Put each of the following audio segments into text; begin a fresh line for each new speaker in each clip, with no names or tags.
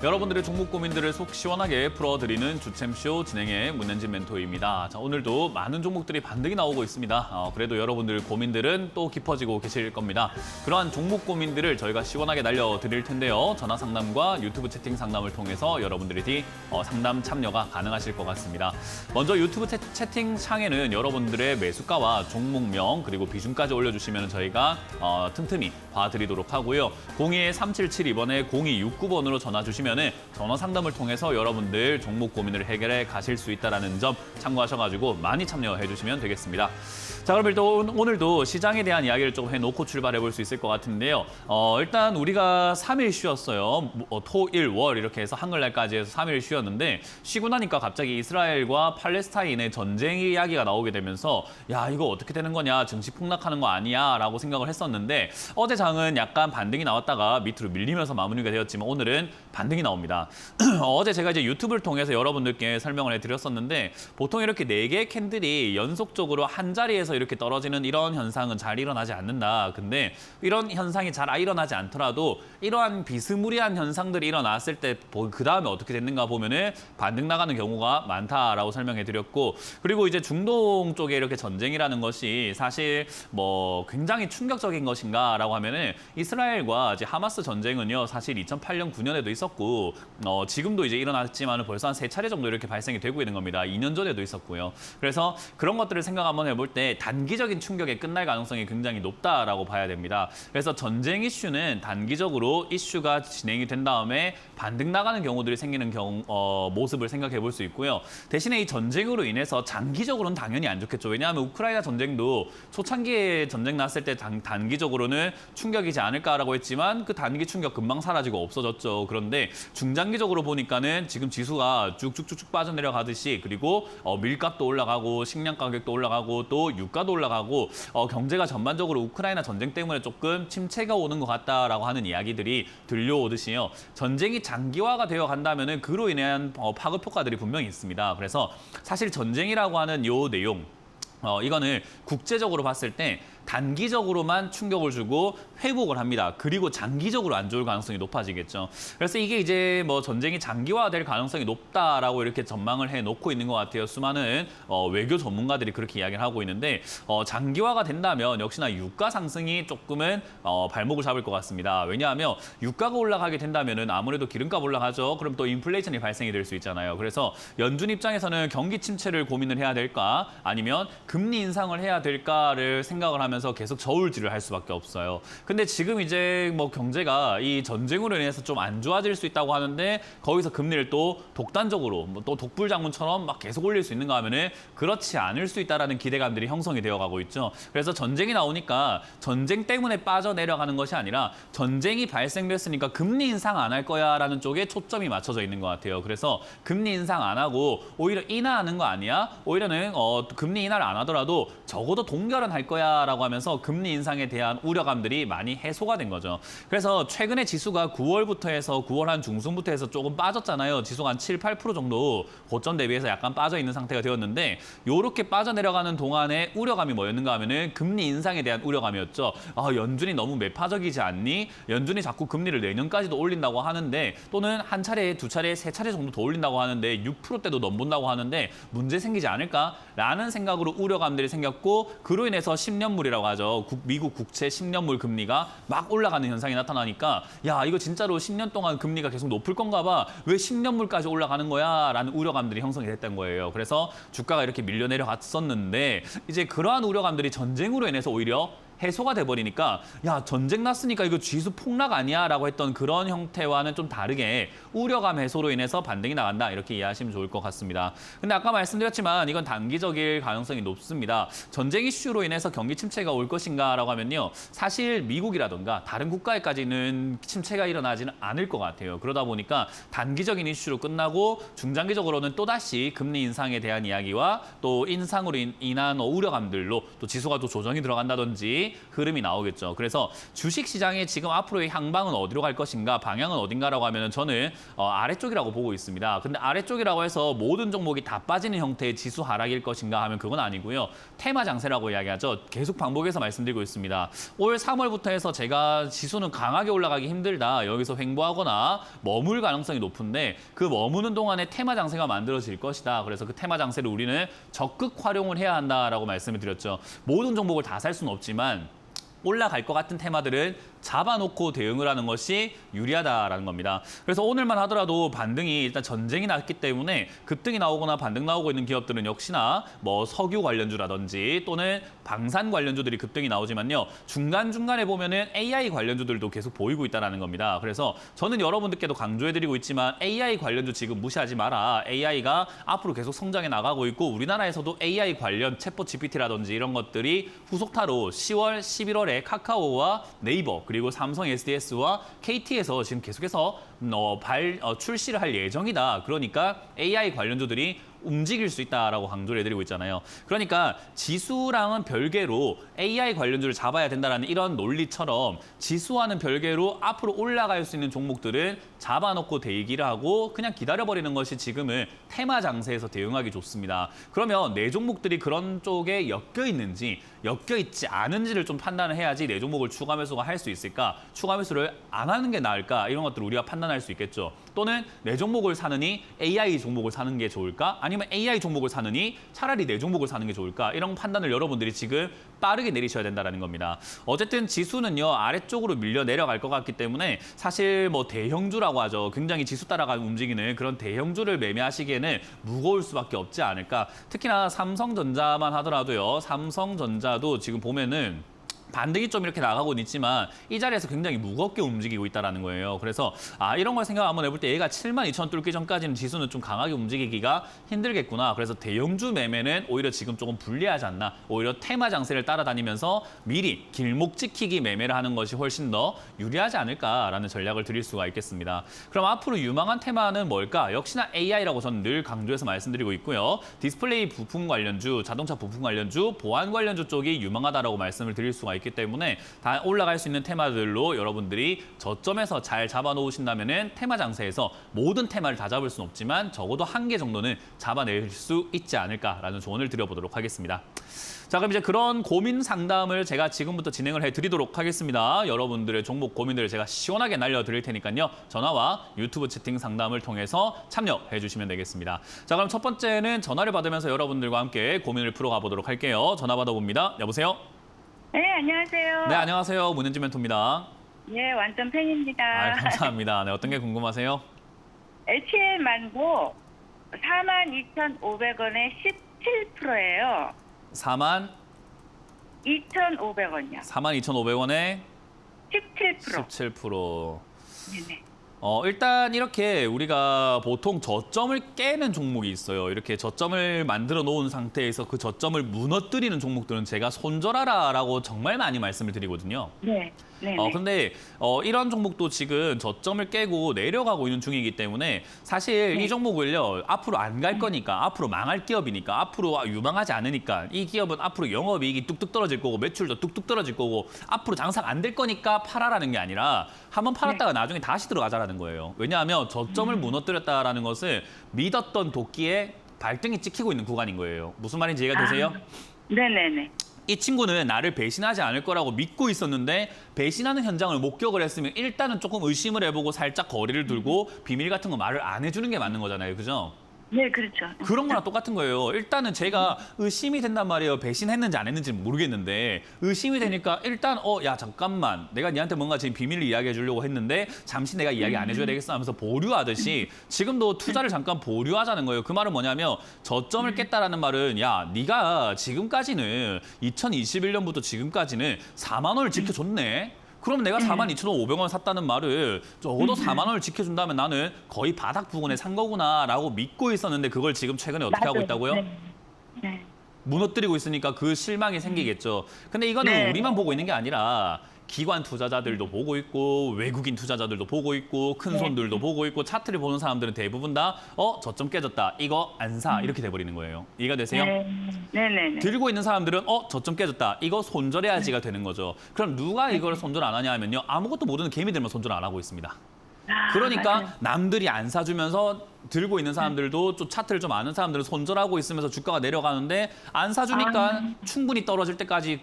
여러분들의 종목 고민들을 속 시원하게 풀어드리는 주챔쇼 진행의 문현진 멘토입니다. 자, 오늘도 많은 종목들이 반등이 나오고 있습니다. 그래도 여러분들 고민들은 또 깊어지고 계실 겁니다. 그러한 종목 고민들을 저희가 시원하게 날려드릴 텐데요. 전화 상담과 유튜브 채팅 상담을 통해서 여러분들이 상담 참여가 가능하실 것 같습니다. 먼저 유튜브 채팅 창에는 여러분들의 매수가와 종목명 그리고 비중까지 올려주시면 저희가 틈틈이 봐드리도록 하고요. 02-3772번에 0269번으로 전화 주시면 전화 상담을 통해서 여러분들 종목 고민을 해결해 가실 수 있다는 점 참고하셔가지고 많이 참여해 주시면 되겠습니다. 자, 그럼 일단 오늘도 시장에 대한 이야기를 좀 해놓고 출발해 볼 수 있을 것 같은데요. 일단 우리가 3일 쉬었어요. 토, 일, 월 이렇게 해서 한글날까지 해서 3일 쉬었는데 쉬고 나니까 갑자기 이스라엘과 팔레스타인의 전쟁 이야기가 나오게 되면서 야, 이거 어떻게 되는 거냐, 증시 폭락하는 거 아니야 라고 생각을 했었는데 어제 장은 약간 반등이 나왔다가 밑으로 밀리면서 마무리가 되었지만 오늘은 반등이 나옵니다. 어제 제가 이제 유튜브를 통해서 여러분들께 설명을 해드렸었는데 보통 이렇게 4개의 캔들이 연속적으로 한 자리에서 이렇게 떨어지는 이런 현상은 잘 일어나지 않는다. 근데 이런 현상이 잘 일어나지 않더라도 이러한 비스무리한 현상들이 일어났을 때 그 다음에 어떻게 됐는가 보면은 반등 나가는 경우가 많다라고 설명해드렸고, 그리고 이제 중동 쪽에 이렇게 전쟁이라는 것이 사실 뭐 굉장히 충격적인 것인가라고 하면은 이스라엘과 이제 하마스 전쟁은요 사실 2008년 9년에도 있었고 지금도 이제 일어났지만 벌써 한 3차례 정도 이렇게 발생이 되고 있는 겁니다. 2년 전에도 있었고요. 그래서 그런 것들을 생각 한번 해볼 때 단기적인 충격에 끝날 가능성이 굉장히 높다라고 봐야 됩니다. 그래서 전쟁 이슈는 단기적으로 이슈가 진행이 된 다음에 반등 나가는 경우들이 생기는 모습을 생각해 볼 수 있고요. 대신에 이 전쟁으로 인해서 장기적으로는 당연히 안 좋겠죠. 왜냐하면 우크라이나 전쟁도 초창기에 전쟁 났을 때 단기적으로는 충격이지 않을까라고 했지만 그 단기 충격 금방 사라지고 없어졌죠. 그런데 중장기적으로 보니까는 지금 지수가 쭉쭉쭉쭉 빠져내려가듯이, 그리고 밀값도 올라가고 식량 가격도 올라가고 또 유가도 올라가고 경제가 전반적으로 우크라이나 전쟁 때문에 조금 침체가 오는 것 같다라고 하는 이야기들이 들려오듯이요. 전쟁이 장기화가 되어 간다면은 그로 인한 파급 효과들이 분명히 있습니다. 그래서 사실 전쟁이라고 하는 요 내용 이거는 국제적으로 봤을 때 단기적으로만 충격을 주고 회복을 합니다. 그리고 장기적으로 안 좋을 가능성이 높아지겠죠. 그래서 이게 이제 뭐 전쟁이 장기화될 가능성이 높다라고 이렇게 전망을 해놓고 있는 것 같아요. 수많은 외교 전문가들이 그렇게 이야기를 하고 있는데 장기화가 된다면 역시나 유가 상승이 조금은 발목을 잡을 것 같습니다. 왜냐하면 유가가 올라가게 된다면은 아무래도 기름값 올라가죠. 그럼 또 인플레이션이 발생이 될 수 있잖아요. 그래서 연준 입장에서는 경기 침체를 고민을 해야 될까 아니면 금리 인상을 해야 될까를 생각을 하면서 계속 저울질을 할 수밖에 없어요. 근데 지금 이제 뭐 경제가 이 전쟁으로 인해서 좀 안 좋아질 수 있다고 하는데 거기서 금리를 또 독단적으로 또 독불장군처럼 막 계속 올릴 수 있는가 하면은 그렇지 않을 수 있다라는 기대감들이 형성이 되어가고 있죠. 그래서 전쟁이 나오니까 전쟁 때문에 빠져내려가는 것이 아니라 전쟁이 발생됐으니까 금리 인상 안 할 거야라는 쪽에 초점이 맞춰져 있는 것 같아요. 그래서 금리 인상 안 하고 오히려 인하하는 거 아니야? 오히려는 금리 인하를 안 하더라도 적어도 동결은 할 거야라고 하면서 금리 인상에 대한 우려감들이 많이 해소가 된 거죠. 그래서 최근에 지수가 9월부터 해서 9월 한 중순부터 해서 조금 빠졌잖아요. 지수가 한 7, 8% 정도 고점 대비해서 약간 빠져 있는 상태가 되었는데 요렇게 빠져내려가는 동안에 우려감이 뭐였는가 하면은 금리 인상에 대한 우려감이었죠. 연준이 너무 매파적이지 않니? 연준이 자꾸 금리를 내년까지도 올린다고 하는데 또는 한 차례, 두 차례, 세 차례 정도 더 올린다고 하는데 6%대도 넘본다고 하는데 문제 생기지 않을까라는 생각으로 우려감들이 생겼고 그로 인해서 10년물이라고 하죠. 미국 국채 10년물 금리가 막 올라가는 현상이 나타나니까 야, 이거 진짜로 10년 동안 금리가 계속 높을 건가 봐. 왜 10년물까지 올라가는 거야? 라는 우려감들이 형성이 됐던 거예요. 그래서 주가가 이렇게 밀려 내려갔었는데 이제 그러한 우려감들이 전쟁으로 인해서 오히려 해소가 돼버리니까 야, 전쟁 났으니까 이거 지수 폭락 아니야? 라고 했던 그런 형태와는 좀 다르게 우려감 해소로 인해서 반등이 나간다. 이렇게 이해하시면 좋을 것 같습니다. 근데 아까 말씀드렸지만 이건 단기적일 가능성이 높습니다. 전쟁 이슈로 인해서 경기 침체가 올 것인가 라고 하면요. 사실 미국이라든가 다른 국가에까지는 침체가 일어나지는 않을 것 같아요. 그러다 보니까 단기적인 이슈로 끝나고 중장기적으로는 또다시 금리 인상에 대한 이야기와 또 인상으로 인한 우려감들로 또 지수가 또 조정이 들어간다든지 것이 흐름이 나오겠죠. 그래서 주식시장의 지금 앞으로의 향방은 어디로 갈 것인가, 방향은 어딘가라고 하면 저는 아래쪽이라고 보고 있습니다. 근데 아래쪽이라고 해서 모든 종목이 다 빠지는 형태의 지수 하락일 것인가 하면 그건 아니고요. 테마 장세라고 이야기하죠. 계속 반복해서 말씀드리고 있습니다. 올 3월부터 해서 제가 지수는 강하게 올라가기 힘들다. 여기서 횡보하거나 머물 가능성이 높은데 그 머무는 동안에 테마 장세가 만들어질 것이다. 그래서 그 테마 장세를 우리는 적극 활용을 해야 한다라고 말씀을 드렸죠. 모든 종목을 다 살 수는 없지만 올라갈 것 같은 테마들은 잡아놓고 대응을 하는 것이 유리하다라는 겁니다. 그래서 오늘만 하더라도 반등이 일단 전쟁이 났기 때문에 급등이 나오거나 반등 나오고 있는 기업들은 역시나 뭐 석유 관련주라든지 또는 방산 관련주들이 급등이 나오지만요. 중간중간에 보면은 AI 관련주들도 계속 보이고 있다는 겁니다. 그래서 저는 여러분들께도 강조해드리고 있지만 AI 관련주 지금 무시하지 마라. AI가 앞으로 계속 성장해 나가고 있고 우리나라에서도 AI 관련 챗봇 GPT라든지 이런 것들이 후속타로 10월, 11월에 카카오와 네이버 그리고 삼성 SDS와 KT에서 지금 계속해서 출시를 할 예정이다. 그러니까 AI 관련주들이 움직일 수 있다라고 강조를 해드리고 있잖아요. 그러니까 지수랑은 별개로 AI 관련주를 잡아야 된다는 이런 논리처럼 지수와는 별개로 앞으로 올라갈 수 있는 종목들은 잡아놓고 대기를 하고 그냥 기다려버리는 것이 지금은 테마 장세에서 대응하기 좋습니다. 그러면 내 종목들이 그런 쪽에 엮여 있는지 엮여 있지 않은지를 좀 판단을 해야지 내 종목을 추가 매수가 할 수 있을까? 추가 매수를 안 하는 게 나을까? 이런 것들을 우리가 판단할 수 있겠죠. 또는 내 종목을 사느니 AI 종목을 사는 게 좋을까? 아니면 AI 종목을 사느니 차라리 내 종목을 사는 게 좋을까? 이런 판단을 여러분들이 지금 빠르게 내리셔야 된다는 겁니다. 어쨌든 지수는요. 아래쪽으로 밀려 내려갈 것 같기 때문에 사실 뭐 대형주라고 하죠. 굉장히 지수 따라가 움직이는 그런 대형주를 매매하시기에는 무거울 수밖에 없지 않을까. 특히나 삼성전자만 하더라도요. 삼성전자도 지금 보면은 반등이 좀 이렇게 나가고는 있지만 이 자리에서 굉장히 무겁게 움직이고 있다는 거예요. 그래서 이런 걸 생각 한번 해볼 때 얘가 72,000 뚫기 전까지는 지수는 좀 강하게 움직이기가 힘들겠구나. 그래서 대형주 매매는 오히려 지금 조금 불리하지 않나. 오히려 테마 장세를 따라다니면서 미리 길목 지키기 매매를 하는 것이 훨씬 더 유리하지 않을까라는 전략을 드릴 수가 있겠습니다. 그럼 앞으로 유망한 테마는 뭘까? 역시나 AI라고 저는 늘 강조해서 말씀드리고 있고요. 디스플레이 부품 관련주, 자동차 부품 관련주, 보안 관련주 쪽이 유망하다라고 말씀을 드릴 수가 있기 때문에 다 올라갈 수 있는 테마들로 여러분들이 저점에서 잘 잡아놓으신다면은 테마 장세에서 모든 테마를 다 잡을 수는 없지만 적어도 한 개 정도는 잡아낼 수 있지 않을까라는 조언을 드려보도록 하겠습니다. 자, 그럼 이제 그런 고민 상담을 제가 지금부터 진행을 해드리도록 하겠습니다. 여러분들의 종목 고민들을 제가 시원하게 날려드릴 테니까요. 전화와 유튜브 채팅 상담을 통해서 참여해 주시면 되겠습니다. 자, 그럼 첫 번째는 전화를 받으면서 여러분들과 함께 고민을 풀어가 보도록 할게요. 전화 받아봅니다. 여보세요?
네, 안녕하세요.
네, 안녕하세요. 문현지 멘토입니다.
예, 완전 팬입니다.
감사합니다. 네, 어떤 게 궁금하세요?
HL 만고 42,500원에 17%예요. 2,500원이요.
42,500원에
17%.
17%.
네네.
일단 이렇게 우리가 보통 저점을 깨는 종목이 있어요. 이렇게 저점을 만들어 놓은 상태에서 그 저점을 무너뜨리는 종목들은 제가 손절하라라고 정말 많이 말씀을 드리거든요.
네. 네.
근데 이런 종목도 지금 저점을 깨고 내려가고 있는 중이기 때문에 사실
네.
이 종목을요 앞으로 안 갈 거니까 앞으로 망할 기업이니까 앞으로 유망하지 않으니까 이 기업은 앞으로 영업이익이 뚝뚝 떨어질 거고 매출도 뚝뚝 떨어질 거고 앞으로 장사가 안 될 거니까 팔아라는 게 아니라 한번 팔았다가 나중에 다시 들어가자라는 거예요. 왜냐하면 저점을 무너뜨렸다라는 것을 믿었던 도끼에 발등이 찍히고 있는 구간인 거예요. 무슨 말인지 이해가 되세요?
네네네.
이 친구는 나를 배신하지 않을 거라고 믿고 있었는데 배신하는 현장을 목격을 했으면 일단은 조금 의심을 해보고 살짝 거리를 두고 비밀 같은 거 말을 안 해주는 게 맞는 거잖아요. 그죠?
네, 그렇죠.
그런 거랑 똑같은 거예요. 일단은 제가 의심이 된단 말이에요. 배신했는지 안 했는지는 모르겠는데 의심이 되니까 일단 야 잠깐만 내가 니한테 뭔가 지금 비밀을 이야기해 주려고 했는데 잠시 내가 이야기 안 해줘야 되겠어 하면서 보류하듯이 지금도 투자를 잠깐 보류하자는 거예요. 그 말은 뭐냐면 저점을 깼다라는 말은 야 네가 지금까지는 2021년부터 지금까지는 4만 원을 지켜줬네. 그럼 내가 42,500원 샀다는 말을 적어도 4만 원을 지켜준다면 나는 거의 바닥 부근에 산 거구나라고 믿고 있었는데 그걸 지금 최근에 어떻게 하고 있다고요?
네. 네.
무너뜨리고 있으니까 그 실망이 생기겠죠. 근데 이거는
네.
우리만 보고 있는 게 아니라 기관 투자자들도 보고 있고 외국인 투자자들도 보고 있고 큰 손들도 보고 있고 차트를 보는 사람들은 대부분 다 저점 깨졌다. 이거 안 사. 이렇게 돼버리는 거예요. 이해가 되세요?
네네네.
들고 있는 사람들은 저점 깨졌다. 이거 손절해야지가 되는 거죠. 그럼 누가 이걸 손절 안 하냐 하면요. 아무것도 모르는 개미들만 손절 안 하고 있습니다. 그러니까
맞아요.
남들이 안 사주면서 들고 있는 사람들도 좀 차트를 좀 아는 사람들은 손절하고 있으면서 주가가 내려가는데 안 사주니까 충분히 떨어질 때까지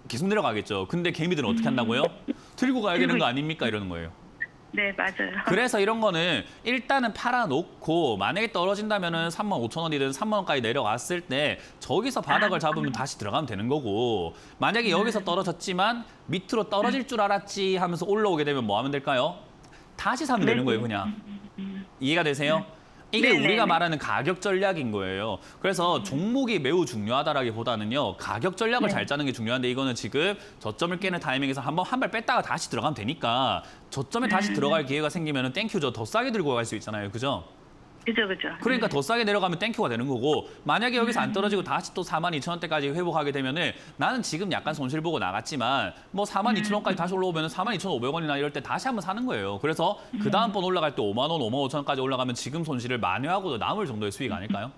계속 내려가겠죠. 근데 개미들은 어떻게 한다고요? 들고 가야 되는 거 아닙니까? 이러는 거예요.
네, 맞아요.
그래서 이런 거는 일단은 팔아놓고 만약에 떨어진다면은 35,000원이든 3만 원까지 내려갔을 때 저기서 바닥을 잡으면 다시 들어가면 되는 거고 만약에 여기서 떨어졌지만 밑으로 떨어질 줄 알았지 하면서 올라오게 되면 뭐 하면 될까요? 다시 사면 되는 거예요, 그냥. 이해가 되세요? 이게
네네네.
우리가 말하는 가격 전략인 거예요. 그래서 종목이 매우 중요하다라기보다는요. 가격 전략을 잘 짜는 게 중요한데 이거는 지금 저점을 깨는 타이밍에서 한 발 뺐다가 다시 들어가면 되니까 저점에 다시 들어갈 기회가 생기면 땡큐죠. 더 싸게 들고 갈 수 있잖아요. 그죠?
그죠.
그러니까 더 싸게 내려가면 땡큐가 되는 거고 만약에 여기서 안 떨어지고 다시 또 42,000원대까지 회복하게 되면은 나는 지금 약간 손실 보고 나갔지만 뭐 42,000원까지 다시 올라오면 42,500원이나 이럴 때 다시 한번 사는 거예요. 그래서 그 다음번 올라갈 때 5만 원, 5만 5천원까지 올라가면 지금 손실을 만회하고도 남을 정도의 수익 아닐까요?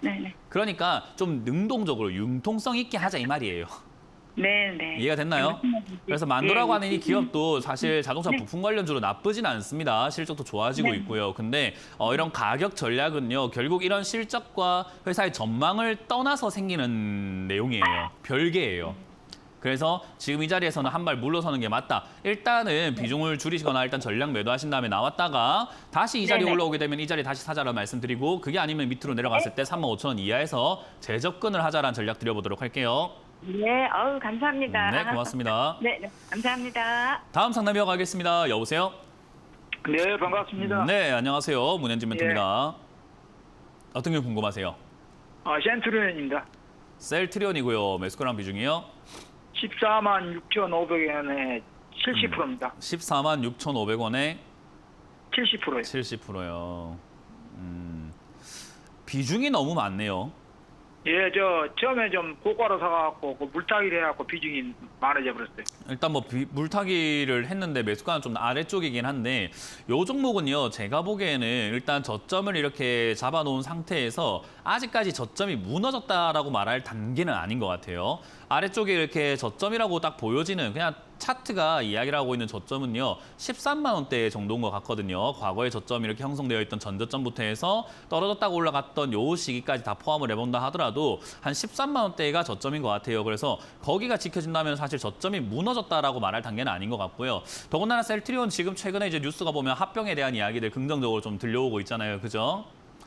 네네.
그러니까 좀 능동적으로 융통성 있게 하자 이 말이에요.
네네.
이해가 됐나요? 그래서 만도라고 하는 이 기업도 사실 자동차
네.
부품 관련주로 나쁘진 않습니다. 실적도 좋아지고
네.
있고요. 근데 이런 가격 전략은요. 결국 이런 실적과 회사의 전망을 떠나서 생기는 내용이에요. 별개예요. 그래서 지금 이 자리에서는 한 발 물러서는 게 맞다. 일단은 비중을 줄이시거나 일단 전략 매도하신 다음에 나왔다가 다시 이 자리에
네네.
올라오게 되면 이 자리에 다시 사자라는 말씀드리고 그게 아니면 밑으로 내려갔을 때 35,000원 이하에서 재접근을 하자라는 전략 드려보도록 할게요.
네, 감사합니다.
네, 고맙습니다.
네, 감사합니다.
다음 상담 이어가겠습니다. 여보세요?
네, 반갑습니다.
네, 안녕하세요. 문현진 멘토입니다. 어떤 게 궁금하세요?
센트리온입니다.
셀트리온이고요. 매수가랑 비중이요?
146,500원에 70%입니다.
146,500원에
70%요.
70%요. 비중이 너무 많네요.
예, 처음에 좀 고가로 사갖고 물타기를 해갖고 비중이 많아져 버렸어요.
일단 뭐 물타기를 했는데 매수가는 좀 아래쪽이긴 한데 요 종목은요. 제가 보기에는 일단 저점을 이렇게 잡아놓은 상태에서 아직까지 저점이 무너졌다라고 말할 단계는 아닌 것 같아요. 아래쪽에 이렇게 저점이라고 딱 보여지는 그냥 차트가 이야기를 하고 있는 저점은요. 13만 원대 정도인 것 같거든요. 과거의 저점이 이렇게 형성되어 있던 전저점부터 해서 떨어졌다고 올라갔던 요 시기까지 다 포함을 해본다 하더라도 한 13만 원대가 저점인 것 같아요. 그래서 거기가 지켜진다면 사실 저점이 무너졌다라고 말할 단계는 아닌 것 같고요. 더군다나 셀트리온 지금 최근에 이제 뉴스가 보면 합병에 대한 이야기들 긍정적으로 좀 들려오고 있잖아요. 그죠?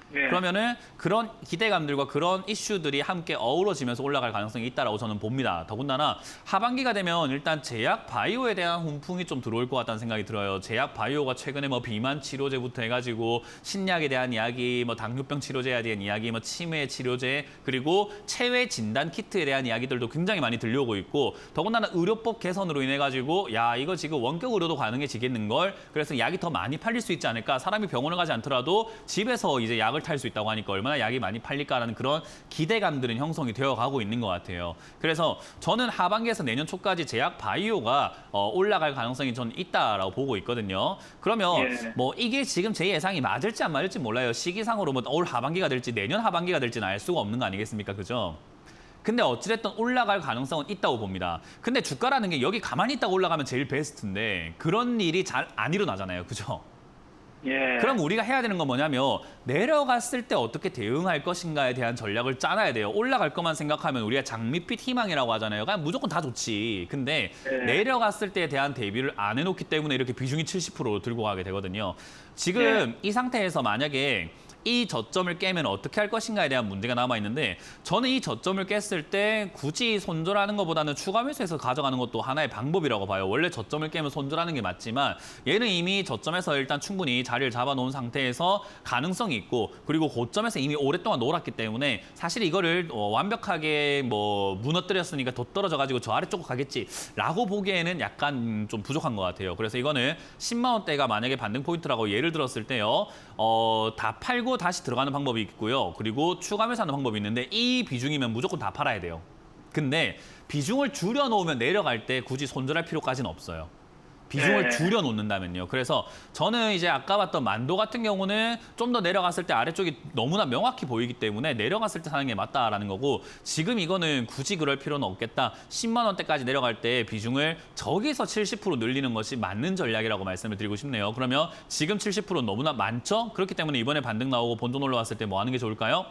네.
그러면은 그런 기대감들과 그런 이슈들이 함께 어우러지면서 올라갈 가능성이 있다라고 저는 봅니다. 더군다나 하반기가 되면 일단 제약 바이오에 대한 훈풍이 좀 들어올 것 같다는 생각이 들어요. 제약 바이오가 최근에 뭐 비만 치료제부터 해가지고 신약에 대한 이야기, 뭐 당뇨병 치료제에 대한 이야기, 뭐 치매 치료제 그리고 체외 진단 키트에 대한 이야기들도 굉장히 많이 들려오고 있고 더군다나 의료법 개선으로 인해 가지고 야 이거 지금 원격 의료도 가능해지겠는 걸 그래서 약이 더 많이 팔릴 수 있지 않을까 사람이 병원을 가지 않더라도 집에서 이제 약을 탈 수 있다고 하니까 얼마나 약이 많이 팔릴까라는 그런 기대감들은 형성이 되어가고 있는 것 같아요. 그래서 저는 하반기에서 내년 초까지 제약 바이오가 올라갈 가능성이 전 있다라고 보고 있거든요. 그러면
예.
뭐 이게 지금 제 예상이 맞을지 안 맞을지 몰라요. 시기상으로 뭐 올 하반기가 될지 내년 하반기가 될지는 알 수가 없는 거 아니겠습니까? 그죠? 근데 어찌됐든 올라갈 가능성은 있다고 봅니다. 근데 주가라는 게 여기 가만히 있다가 올라가면 제일 베스트인데 그런 일이 잘 안 일어나잖아요. 그죠?
예.
그럼 우리가 해야 되는 건 뭐냐면 내려갔을 때 어떻게 대응할 것인가에 대한 전략을 짜놔야 돼요. 올라갈 것만 생각하면 우리가 장밋빛 희망이라고 하잖아요. 그냥 무조건 다 좋지. 근데
네.
내려갔을 때에 대한 대비를 안 해놓기 때문에 이렇게 비중이 70%로 들고 가게 되거든요. 지금 이 상태에서 만약에 이 저점을 깨면 어떻게 할 것인가에 대한 문제가 남아있는데 저는 이 저점을 깼을 때 굳이 손절하는 것보다는 추가 매수해서 가져가는 것도 하나의 방법이라고 봐요. 원래 저점을 깨면 손절하는 게 맞지만 얘는 이미 저점에서 일단 충분히 자리를 잡아놓은 상태에서 가능성이 있고 그리고 고점에서 이미 오랫동안 놀았기 때문에 사실 이거를 완벽하게 뭐 무너뜨렸으니까 더 떨어져가지고 저 아래쪽으로 가겠지라고 보기에는 약간 좀 부족한 것 같아요. 그래서 이거는 10만 원대가 만약에 반등 포인트라고 예를 들었을 때요. 다 팔고 다시 들어가는 방법이 있고요. 그리고 추가 매수하는 방법이 있는데 이 비중이면 무조건 다 팔아야 돼요. 근데 비중을 줄여놓으면 내려갈 때 굳이 손절할 필요까지는 없어요. 비중을
네.
줄여놓는다면요. 그래서 저는 이제 아까 봤던 만도 같은 경우는 좀 더 내려갔을 때 아래쪽이 너무나 명확히 보이기 때문에 내려갔을 때 사는 게 맞다라는 거고 지금 이거는 굳이 그럴 필요는 없겠다. 10만 원대까지 내려갈 때 비중을 저기서 70% 늘리는 것이 맞는 전략이라고 말씀을 드리고 싶네요. 그러면 지금 70%는 너무나 많죠? 그렇기 때문에 이번에 반등 나오고 본전 올라왔을 때 뭐 하는 게 좋을까요?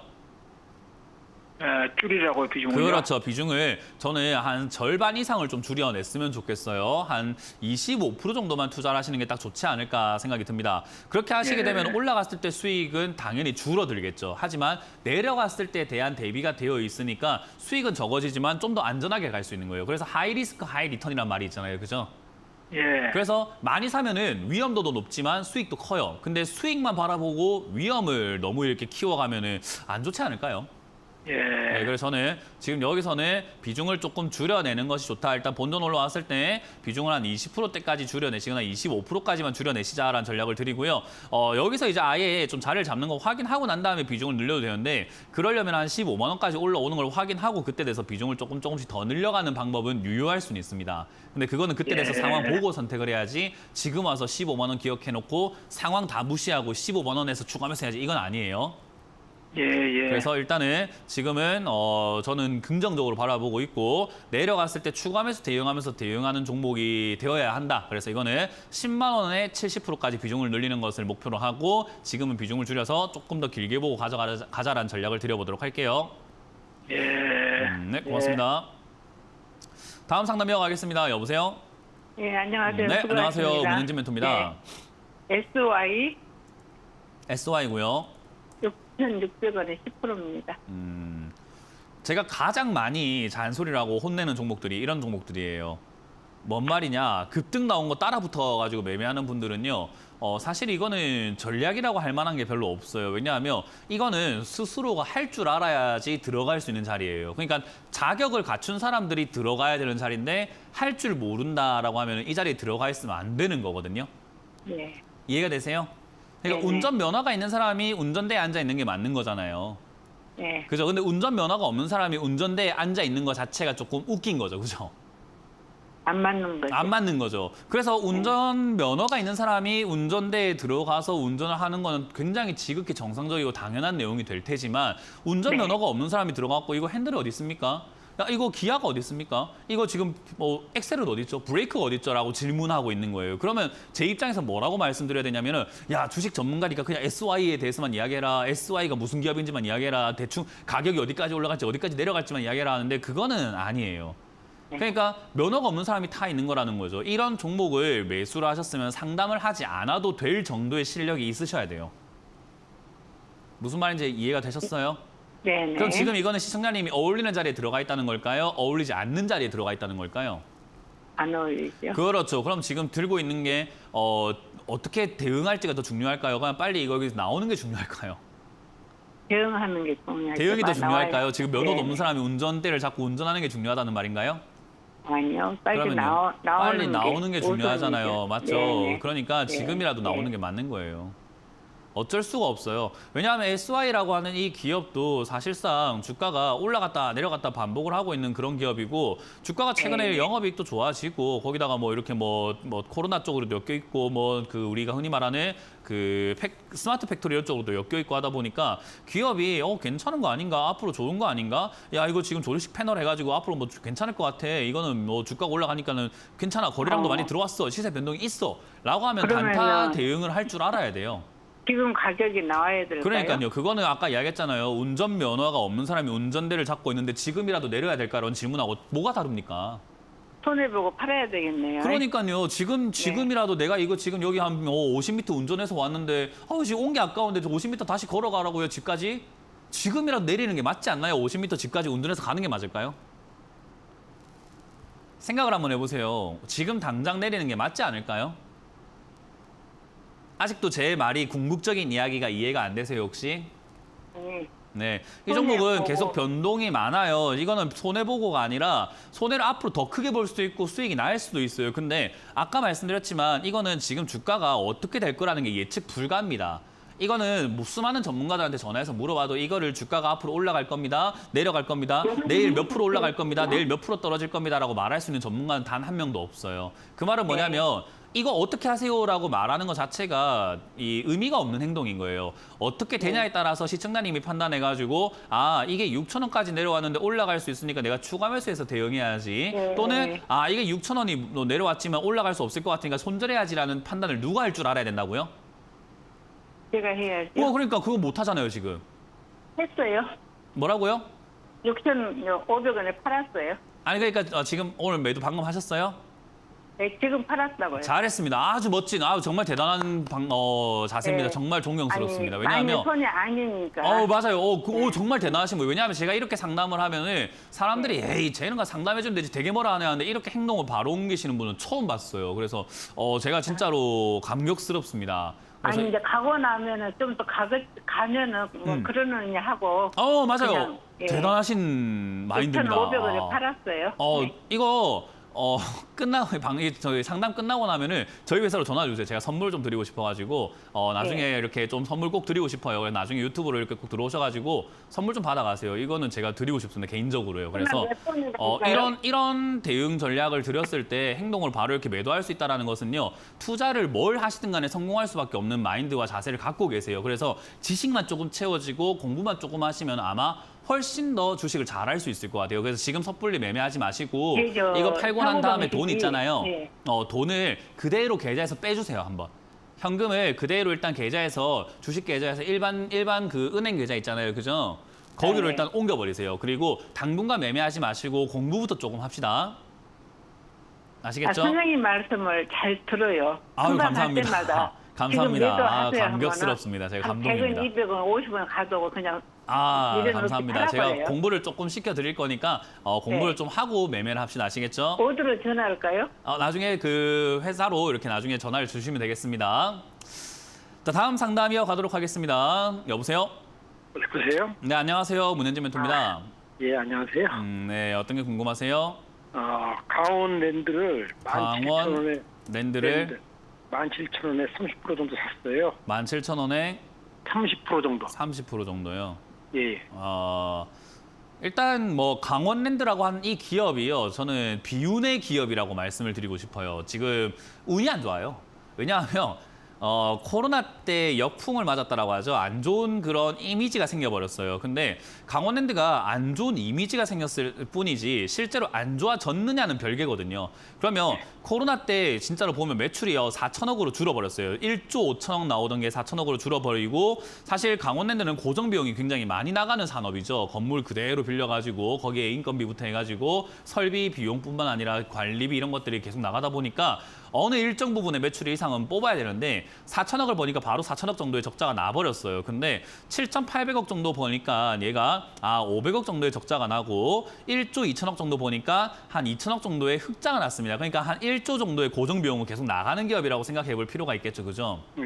줄이라고 비중을요?
그렇죠. 비중을 저는 한 절반 이상을 좀 줄여냈으면 좋겠어요. 한 25% 정도만 투자를 하시는 게 딱 좋지 않을까 생각이 듭니다. 그렇게 하시게
예.
되면 올라갔을 때 수익은 당연히 줄어들겠죠. 하지만 내려갔을 때에 대한 대비가 되어 있으니까 수익은 적어지지만 좀 더 안전하게 갈 수 있는 거예요. 그래서 하이 리스크, 하이 리턴이란 말이 있잖아요. 그죠?
예.
그래서 많이 사면은 위험도도 높지만 수익도 커요. 근데 수익만 바라보고 위험을 너무 이렇게 키워가면은 안 좋지 않을까요?
예.
네, 그래서 저는 지금 여기서는 비중을 조금 줄여내는 것이 좋다. 일단 본전 올라왔을 때 비중을 한 20%대까지 줄여내시거나 25%까지만 줄여내시자라는 전략을 드리고요. 여기서 이제 아예 좀 자리를 잡는 거 확인하고 난 다음에 비중을 늘려도 되는데 그러려면 한 15만 원까지 올라오는 걸 확인하고 그때 돼서 비중을 조금씩 더 늘려가는 방법은 유효할 수는 있습니다. 근데 그거는 그때 돼서
예.
상황 보고 선택을 해야지 지금 와서 15만 원 기억해놓고 상황 다 무시하고 15만 원에서 추가하면서 해야지 이건 아니에요.
예. 예.
그래서 일단은 지금은 저는 긍정적으로 바라보고 있고 내려갔을 때 추가하면서 대응하는 종목이 되어야 한다. 그래서 이거는 10만 원에 70%까지 비중을 늘리는 것을 목표로 하고 지금은 비중을 줄여서 조금 더 길게 보고 가자라는 전략을 드려보도록 할게요.
예.
네, 고맙습니다. 다음 상담 이어가겠습니다. 여보세요?
예, 안녕하세요.
네, 안녕하세요.
수고하셨습니다.
문은진 멘토입니다.
네. SY
SY고요.
6,600원에 10%입니다.
제가 가장 많이 잔소리라고 혼내는 종목들이 이런 종목들이에요. 뭔 말이냐, 급등 나온 거 따라 붙어가지고 매매하는 분들은요. 사실 이거는 전략이라고 할 만한 게 별로 없어요. 왜냐하면 이거는 스스로가 할 줄 알아야지 들어갈 수 있는 자리예요. 그러니까 자격을 갖춘 사람들이 들어가야 되는 자리인데 할 줄 모른다라고 하면 이 자리에 들어가 있으면 안 되는 거거든요.
네.
이해가 되세요? 그러니까
네네.
운전면허가 있는 사람이 운전대에 앉아 있는 게 맞는 거잖아요.
네.
그죠? 근데 운전면허가 없는 사람이 운전대에 앉아 있는 것 자체가 조금 웃긴 거죠. 그죠?
안 맞는 거죠.
안 맞는 거죠. 그래서 운전면허가 있는 사람이 운전대에 들어가서 운전을 하는 거는 굉장히 지극히 정상적이고 당연한 내용이 될 테지만 운전면허가 없는 사람이 들어가고 이거 핸들이 어디 있습니까? 야, 이거 기아가 어디 있습니까? 이거 지금 뭐 엑셀은 어디 있죠? 브레이크가 어디 있죠? 라고 질문하고 있는 거예요. 그러면 제 입장에서 뭐라고 말씀드려야 되냐면은 야, 주식 전문가니까 그냥 SY에 대해서만 이야기해라. SY가 무슨 기업인지만 이야기해라. 대충 가격이 어디까지 올라갈지 어디까지 내려갈지만 이야기해라 하는데 그거는 아니에요. 그러니까 면허가 없는 사람이 타 있는 거라는 거죠. 이런 종목을 매수를 하셨으면 상담을 하지 않아도 될 정도의 실력이 있으셔야 돼요. 무슨 말인지 이해가 되셨어요?
네네.
그럼 지금 이거는 시청자님이 어울리는 자리에 들어가 있다는 걸까요? 어울리지 않는 자리에 들어가 있다는 걸까요?
안 어울리죠.
그렇죠. 그럼 지금 들고 있는 게 어떻게 대응할지가 더 중요할까요? 그냥 빨리 여기서 나오는 게 중요할까요?
대응하는 게 중요하죠.
대응이 더 중요할까요?
나와요.
지금 면허도
네.
없는 사람이 운전대를 잡고 운전하는 게 중요하다는 말인가요?
아니요. 빨리
그러면요. 빨리 나오는 게 중요하잖아요.
우선이죠.
맞죠?
네네.
그러니까
네.
지금이라도 나오는
네.
게 맞는 거예요. 어쩔 수가 없어요. 왜냐하면 SY라고 하는 이 기업도 사실상 주가가 올라갔다 내려갔다 반복을 하고 있는 그런 기업이고 주가가 최근에
네.
영업이익도 좋아지고 거기다가 뭐 이렇게 뭐 코로나 쪽으로 엮여 있고 뭐 그 우리가 흔히 말하는 그 스마트 팩토리 이쪽으로도 엮여 있고 하다 보니까 기업이 괜찮은 거 아닌가? 앞으로 좋은 거 아닌가? 야, 이거 지금 조립식 패널 해가지고 앞으로 뭐 괜찮을 것 같아. 이거는 뭐 주가가 올라가니까는 괜찮아. 거래량도 많이 들어왔어. 시세 변동이 있어. 라고 하면 단타
그러면은
대응을 할 줄 알아야 돼요.
지금 가격이 나와야 될까요?
그러니까요. 그거는 아까 이야기했잖아요. 운전면허가 없는 사람이 운전대를 잡고 있는데 지금이라도 내려야 될까라는 질문하고 뭐가 다릅니까?
손해보고 팔아야 되겠네요.
그러니까요. 지금이라도 내가 이거 지금 여기 한 50m 운전해서 왔는데 지금 온 게 아까운데 50m 다시 걸어가라고요, 집까지? 지금이라도 내리는 게 맞지 않나요? 50m 집까지 운전해서 가는 게 맞을까요? 생각을 한번 해보세요. 지금 당장 내리는 게 맞지 않을까요? 아직도 제 말이 궁극적인 이야기가 이해가 안 되세요, 혹시? 네, 이 종목은
손해보고.
계속 변동이 많아요. 이거는 손해보고가 아니라 손해를 앞으로 더 크게 볼 수도 있고 수익이 날 수도 있어요. 근데 아까 말씀드렸지만 이거는 지금 주가가 어떻게 될 거라는 게 예측 불가합니다. 이거는 뭐 수많은 전문가들한테 전화해서 물어봐도 이거를 주가가 앞으로 올라갈 겁니다. 내려갈 겁니다. 내일 몇 프로 올라갈 겁니다. 내일 몇 프로 떨어질 겁니다라고 말할 수 있는 전문가는 단 한 명도 없어요. 그 말은 뭐냐면 이거 어떻게 하세요라고 말하는 것 자체가 이 의미가 없는 행동인 거예요. 어떻게 되냐에 따라서 시청자님이 판단해가지고 아 이게 6,000원까지 내려왔는데 올라갈 수 있으니까 내가 추가 매수해서 대응해야지. 또는 아 이게 6,000원이 내려왔지만 올라갈 수 없을 것 같으니까 손절해야지라는 판단을 누가 할 줄 알아야 된다고요?
제가 해야죠.
그러니까 그거 못 하잖아요 지금.
했어요.
뭐라고요?
6,500원에 팔았어요.
아니 그러니까 지금 오늘 매도 방금 하셨어요?
네, 지금 팔았다고요.
잘했습니다. 아주 멋진, 정말 대단한 자세입니다.
네.
정말 존경스럽습니다.
아니,
왜냐하면
손이 아니니까.
맞아요. 정말 대단하신 거예요. 왜냐하면 제가 이렇게 상담을 하면은 사람들이 에이 쟤는 상담해주면 되지 되게 뭐라 하네 하는데 이렇게 행동을 바로 옮기시는 분은 처음 봤어요. 그래서 제가 진짜로 감격스럽습니다. 그래서
아니 이제 가고 나면은 좀 더 가면은 뭐 그러느냐 하고.
맞아요.
그냥,
대단하신 마인드입니다.
6,500원에 팔았어요. 네.
이거 끝나고 저희 상담 끝나고 나면은 저희 회사로 전화 주세요. 제가 선물 좀 드리고 싶어가지고 나중에 이렇게 좀 선물 꼭 드리고 싶어요. 그래서 나중에 유튜브로 이렇게 꼭 들어오셔가지고 선물 좀 받아가세요. 이거는 제가 드리고 싶습니다. 개인적으로요. 그래서 이런 대응 전략을 드렸을 때 행동을 바로 이렇게 매도할 수 있다는 것은요. 투자를 뭘 하시든 간에 성공할 수밖에 없는 마인드와 자세를 갖고 계세요. 그래서 지식만 조금 채워지고 공부만 조금 하시면 아마 훨씬 더 주식을 잘할 수 있을 것 같아요. 그래서 지금 섣불리 매매하지 마시고 이거 팔고 난 다음에 돈 있잖아요.
네.
돈을 그대로 계좌에서 빼주세요 한번. 현금을 그대로 일단 계좌에서 주식 계좌에서 일반 그 은행 계좌 있잖아요, 그죠? 거기로
네.
일단 옮겨버리세요. 그리고 당분간 매매하지 마시고 공부부터 조금 합시다. 아시겠죠?
선생님 말씀을 잘 들어요.
아유,
상담할
감사합니다.
때마다.
감사합니다.
지금 매도하세요
감격스럽습니다. 제가 감동입니다.
100원, 200원, 50원 가져고 그냥
감사합니다. 제가
팔아버려요.
공부를 조금 시켜드릴 거니까 공부를 좀 하고 매매를 합시다. 아시겠죠?
어디로 전화할까요?
나중에 그 회사로 이렇게 나중에 전화를 주시면 되겠습니다. 자, 다음 상담 이어가도록 하겠습니다. 여보세요?
여보세요?
네, 안녕하세요. 문현진 멘토입니다.
예, 안녕하세요.
네, 어떤 게 궁금하세요?
강원랜드를
강원 랜드를
17,000원에 30% 정도 샀어요.
17,000원에
30% 정도.
30% 정도요.
예.
일단 뭐 강원랜드라고 한 이 기업이요. 저는 비운의 기업이라고 말씀을 드리고 싶어요. 지금 운이 안 좋아요. 왜냐하면 코로나 때 역풍을 맞았다라고 하죠. 안 좋은 그런 이미지가 생겨버렸어요. 근데 강원랜드가 안 좋은 이미지가 생겼을 뿐이지 실제로 안 좋아졌느냐는 별개거든요. 그러면 코로나 때 진짜로 보면 매출이요 4천억으로 줄어버렸어요. 1조 5천억 나오던 게 4천억으로 줄어버리고 사실 강원랜드는 고정 비용이 굉장히 많이 나가는 산업이죠. 건물 그대로 빌려가지고 거기에 인건비부터 해가지고 설비 비용뿐만 아니라 관리비 이런 것들이 계속 나가다 보니까 어느 일정 부분의 매출 이상은 뽑아야 되는데 4천억을 버니까 바로 4천억 정도의 적자가 나버렸어요. 근데 7,800억 정도 버니까 얘가 500억 정도의 적자가 나고 1조 2천억 정도 보니까 한 2천억 정도의 흑자가 났습니다. 그러니까 한 1조 정도의 고정 비용은 계속 나가는 기업이라고 생각해 볼 필요가 있겠죠. 그죠?
예.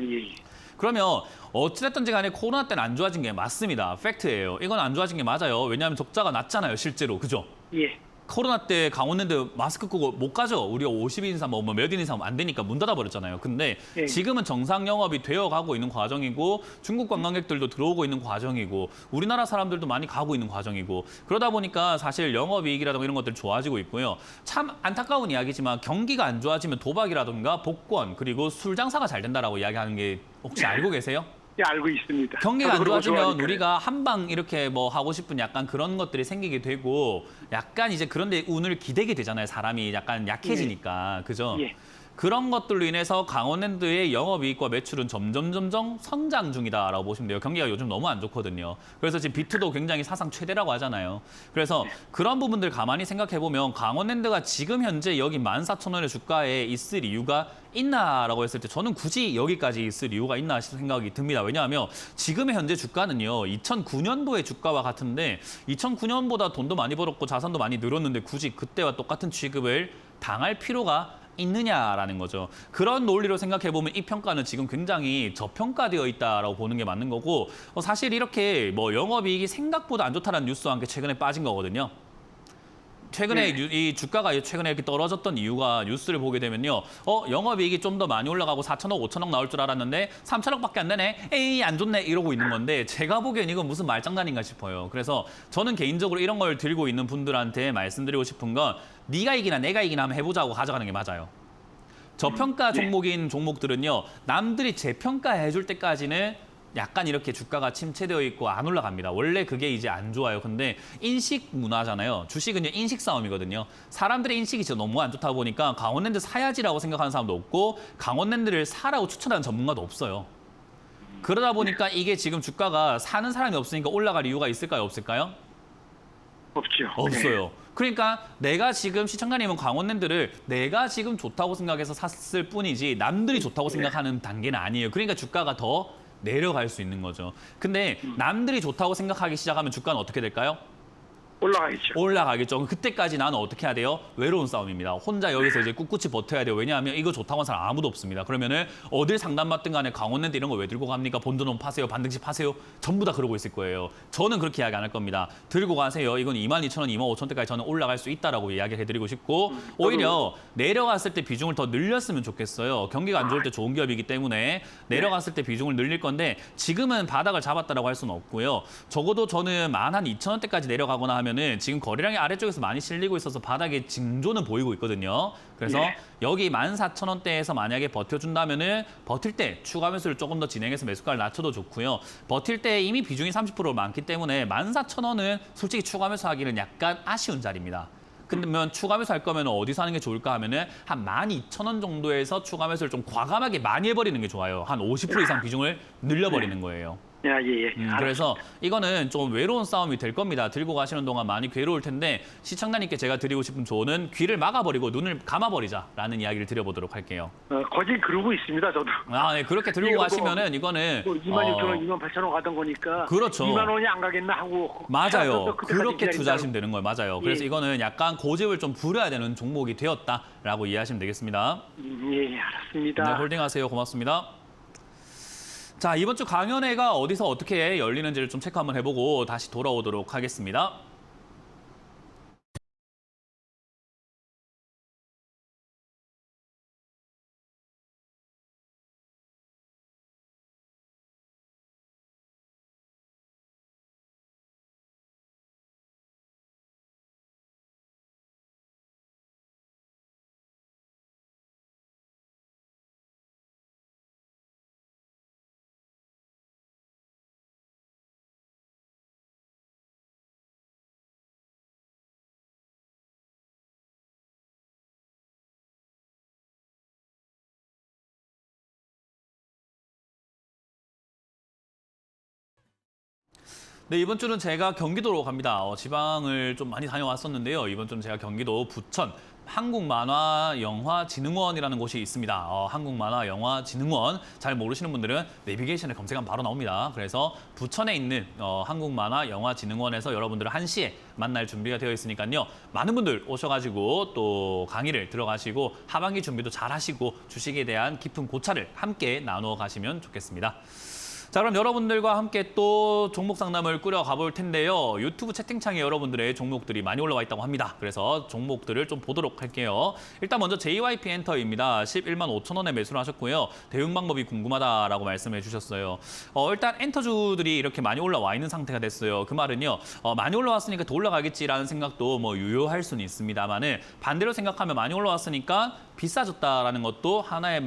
그러면 어찌됐든지 간에 코로나 때는 안 좋아진 게 맞습니다. 팩트예요. 이건 안 좋아진 게 맞아요. 왜냐하면 적자가 났잖아요. 실제로. 그죠?
예.
코로나 때 강원랜드 마스크 끼고 못 가죠. 우리가 50인 이상 몇 인 이상 안 되니까 문 닫아버렸잖아요. 근데
예.
지금은 정상 영업이 되어가고 있는 과정이고 중국 관광객들도 들어오고 있는 과정이고 우리나라 사람들도 많이 가고 있는 과정이고 그러다 보니까 사실 영업이익이라든가 이런 것들 좋아지고 있고요. 참 안타까운 이야기지만 경기가 안 좋아지면 도박이라든가 복권 그리고 술 장사가 잘 된다라고 이야기하는 게 혹시 알고 계세요?
예, 알고 있습니다.
경기가 안
저도 그런 거
좋아지면
좋아하니까요.
우리가 한방 이렇게 뭐 하고 싶은 약간 그런 것들이 생기게 되고 약간 이제 그런데 운을 기대게 되잖아요. 사람이 약간 약해지니까. 그죠?
예.
그런 것들로 인해서 강원랜드의 영업이익과 매출은 점점 성장 중이다라고 보시면 돼요. 경기가 요즘 너무 안 좋거든요. 그래서 지금 비트도 굉장히 사상 최대라고 하잖아요. 그래서 그런 부분들 가만히 생각해보면 강원랜드가 지금 현재 여기 14,000원의 주가에 있을 이유가 있나라고 했을 때 저는 굳이 여기까지 있을 이유가 있나 생각이 듭니다. 왜냐하면 지금의 현재 주가는요. 2009년도의 주가와 같은데 2009년보다 돈도 많이 벌었고 자산도 많이 늘었는데 굳이 그때와 똑같은 취급을 당할 필요가 있느냐라는 거죠. 그런 논리로 생각해보면 이 평가는 지금 굉장히 저평가되어 있다라고 보는 게 맞는 거고 사실 이렇게 뭐 영업이익이 생각보다 안 좋다는 뉴스와 함께 최근에 빠진 거거든요. 최근에
네.
이 주가가 최근에 이렇게 떨어졌던 이유가 뉴스를 보게 되면요. 영업이익이 좀 더 많이 올라가고 4천억, 5천억 나올 줄 알았는데 3천억밖에 안 되네. 에이, 안 좋네. 이러고 있는 건데 제가 보기엔 이건 무슨 말장난인가 싶어요. 그래서 저는 개인적으로 이런 걸 들고 있는 분들한테 말씀드리고 싶은 건 네가 이기나 내가 이기나 한번 해보자고 가져가는 게 맞아요. 저평가 종목인 종목들은요. 남들이 재평가해 줄 때까지는 약간 이렇게 주가가 침체되어 있고 안 올라갑니다. 원래 그게 이제 안 좋아요. 근데 인식 문화잖아요. 주식은 이제 인식 싸움이거든요. 사람들의 인식이 진짜 너무 안 좋다 보니까 강원랜드 사야지라고 생각하는 사람도 없고 강원랜드를 사라고 추천하는 전문가도 없어요. 그러다 보니까 이게 지금 주가가 사는 사람이 없으니까 올라갈 이유가 있을까요? 없을까요?
없죠.
없어요. 그러니까 내가 지금 시청자님은 강원랜드를 내가 지금 좋다고 생각해서 샀을 뿐이지 남들이 좋다고 생각하는 단계는 아니에요. 그러니까 주가가 더 내려갈 수 있는 거죠. 근데 남들이 좋다고 생각하기 시작하면 주가는 어떻게 될까요?
올라가겠죠.
올라가겠죠. 그때까지 나는 어떻게 해야 돼요? 외로운 싸움입니다. 혼자 여기서 이제 꿋꿋이 버텨야 돼요. 왜냐하면 이거 좋다고 하는 사람 아무도 없습니다. 그러면은 어딜 상담받든 간에 강원랜드 이런 거 왜 들고 갑니까? 본전원 파세요. 반등식 파세요. 전부 다 그러고 있을 거예요. 저는 그렇게 이야기 안 할 겁니다. 들고 가세요. 이건 22,000원, 25,000원대까지 저는 올라갈 수 있다라고 이야기를 해드리고 싶고 오히려 내려갔을 때 비중을 더 늘렸으면 좋겠어요. 경기가 안 좋을 때 좋은 기업이기 때문에 내려갔을 때 비중을 늘릴 건데 지금은 바닥을 잡았다라고 할 수는 없고요. 적어도 저는 12,000원대까지 내려가거나 하면은 지금 거래량이 아래쪽에서 많이 실리고 있어서 바닥에 징조는 보이고 있거든요. 그래서 여기 14,000원대에서 만약에 버텨준다면은 버틸 때 추가 매수를 조금 더 진행해서 매수가를 낮춰도 좋고요. 버틸 때 이미 비중이 30% 많기 때문에 14,000원은 솔직히 추가 매수하기는 약간 아쉬운 자리입니다. 그러면 추가 매수할 거면 어디서 하는 게 좋을까 하면은 한 12,000원 정도에서 추가 매수를 좀 과감하게 많이 해버리는 게 좋아요. 한 50% 이상 비중을 늘려버리는 거예요.
예.
그래서 이거는 좀 외로운 싸움이 될 겁니다. 들고 가시는 동안 많이 괴로울 텐데 시청자님께 제가 드리고 싶은 조언은 귀를 막아버리고 눈을 감아버리자라는 이야기를 드려보도록 할게요.
거진 그러고 있습니다. 저도.
네, 그렇게 들고 가시면은 이거는
26,000원, 28,000원 가던 거니까
그렇죠.
2만 원이 안 가겠나 하고.
맞아요.
그때까지
그렇게
기다린다고.
투자하시면 되는 거예요. 맞아요. 그래서
예.
이거는 약간 고집을 좀 부려야 되는 종목이 되었다라고 이해하시면 되겠습니다.
예, 알았습니다.
네, 홀딩하세요. 고맙습니다. 자, 이번 주 강연회가 어디서 어떻게 열리는지를 좀 체크 한번 해보고 다시 돌아오도록 하겠습니다. 네, 이번 주는 제가 경기도로 갑니다. 지방을 좀 많이 다녀왔었는데요. 이번 주는 제가 경기도 부천 한국만화영화진흥원이라는 곳이 있습니다. 한국만화영화진흥원 잘 모르시는 분들은 내비게이션에 검색하면 바로 나옵니다. 그래서 부천에 있는 한국만화영화진흥원에서 여러분들을 1시에 만날 준비가 되어 있으니까요. 많은 분들 오셔가지고 또 강의를 들어가시고 하반기 준비도 잘 하시고 주식에 대한 깊은 고찰을 함께 나누어 가시면 좋겠습니다. 자, 그럼 여러분들과 함께 또 종목 상담을 꾸려 가볼 텐데요. 유튜브 채팅창에 여러분들의 종목들이 많이 올라와 있다고 합니다. 그래서 종목들을 좀 보도록 할게요. 일단 먼저 JYP 엔터입니다. 11만 5천 원에 매수를 하셨고요. 대응 방법이 궁금하다라고 말씀해 주셨어요. 일단 엔터주들이 이렇게 많이 올라와 있는 상태가 됐어요. 그 말은요. 많이 올라왔으니까 더 올라가겠지라는 생각도 뭐 유효할 수는 있습니다만은 반대로 생각하면 많이 올라왔으니까 비싸졌다라는 것도 하나의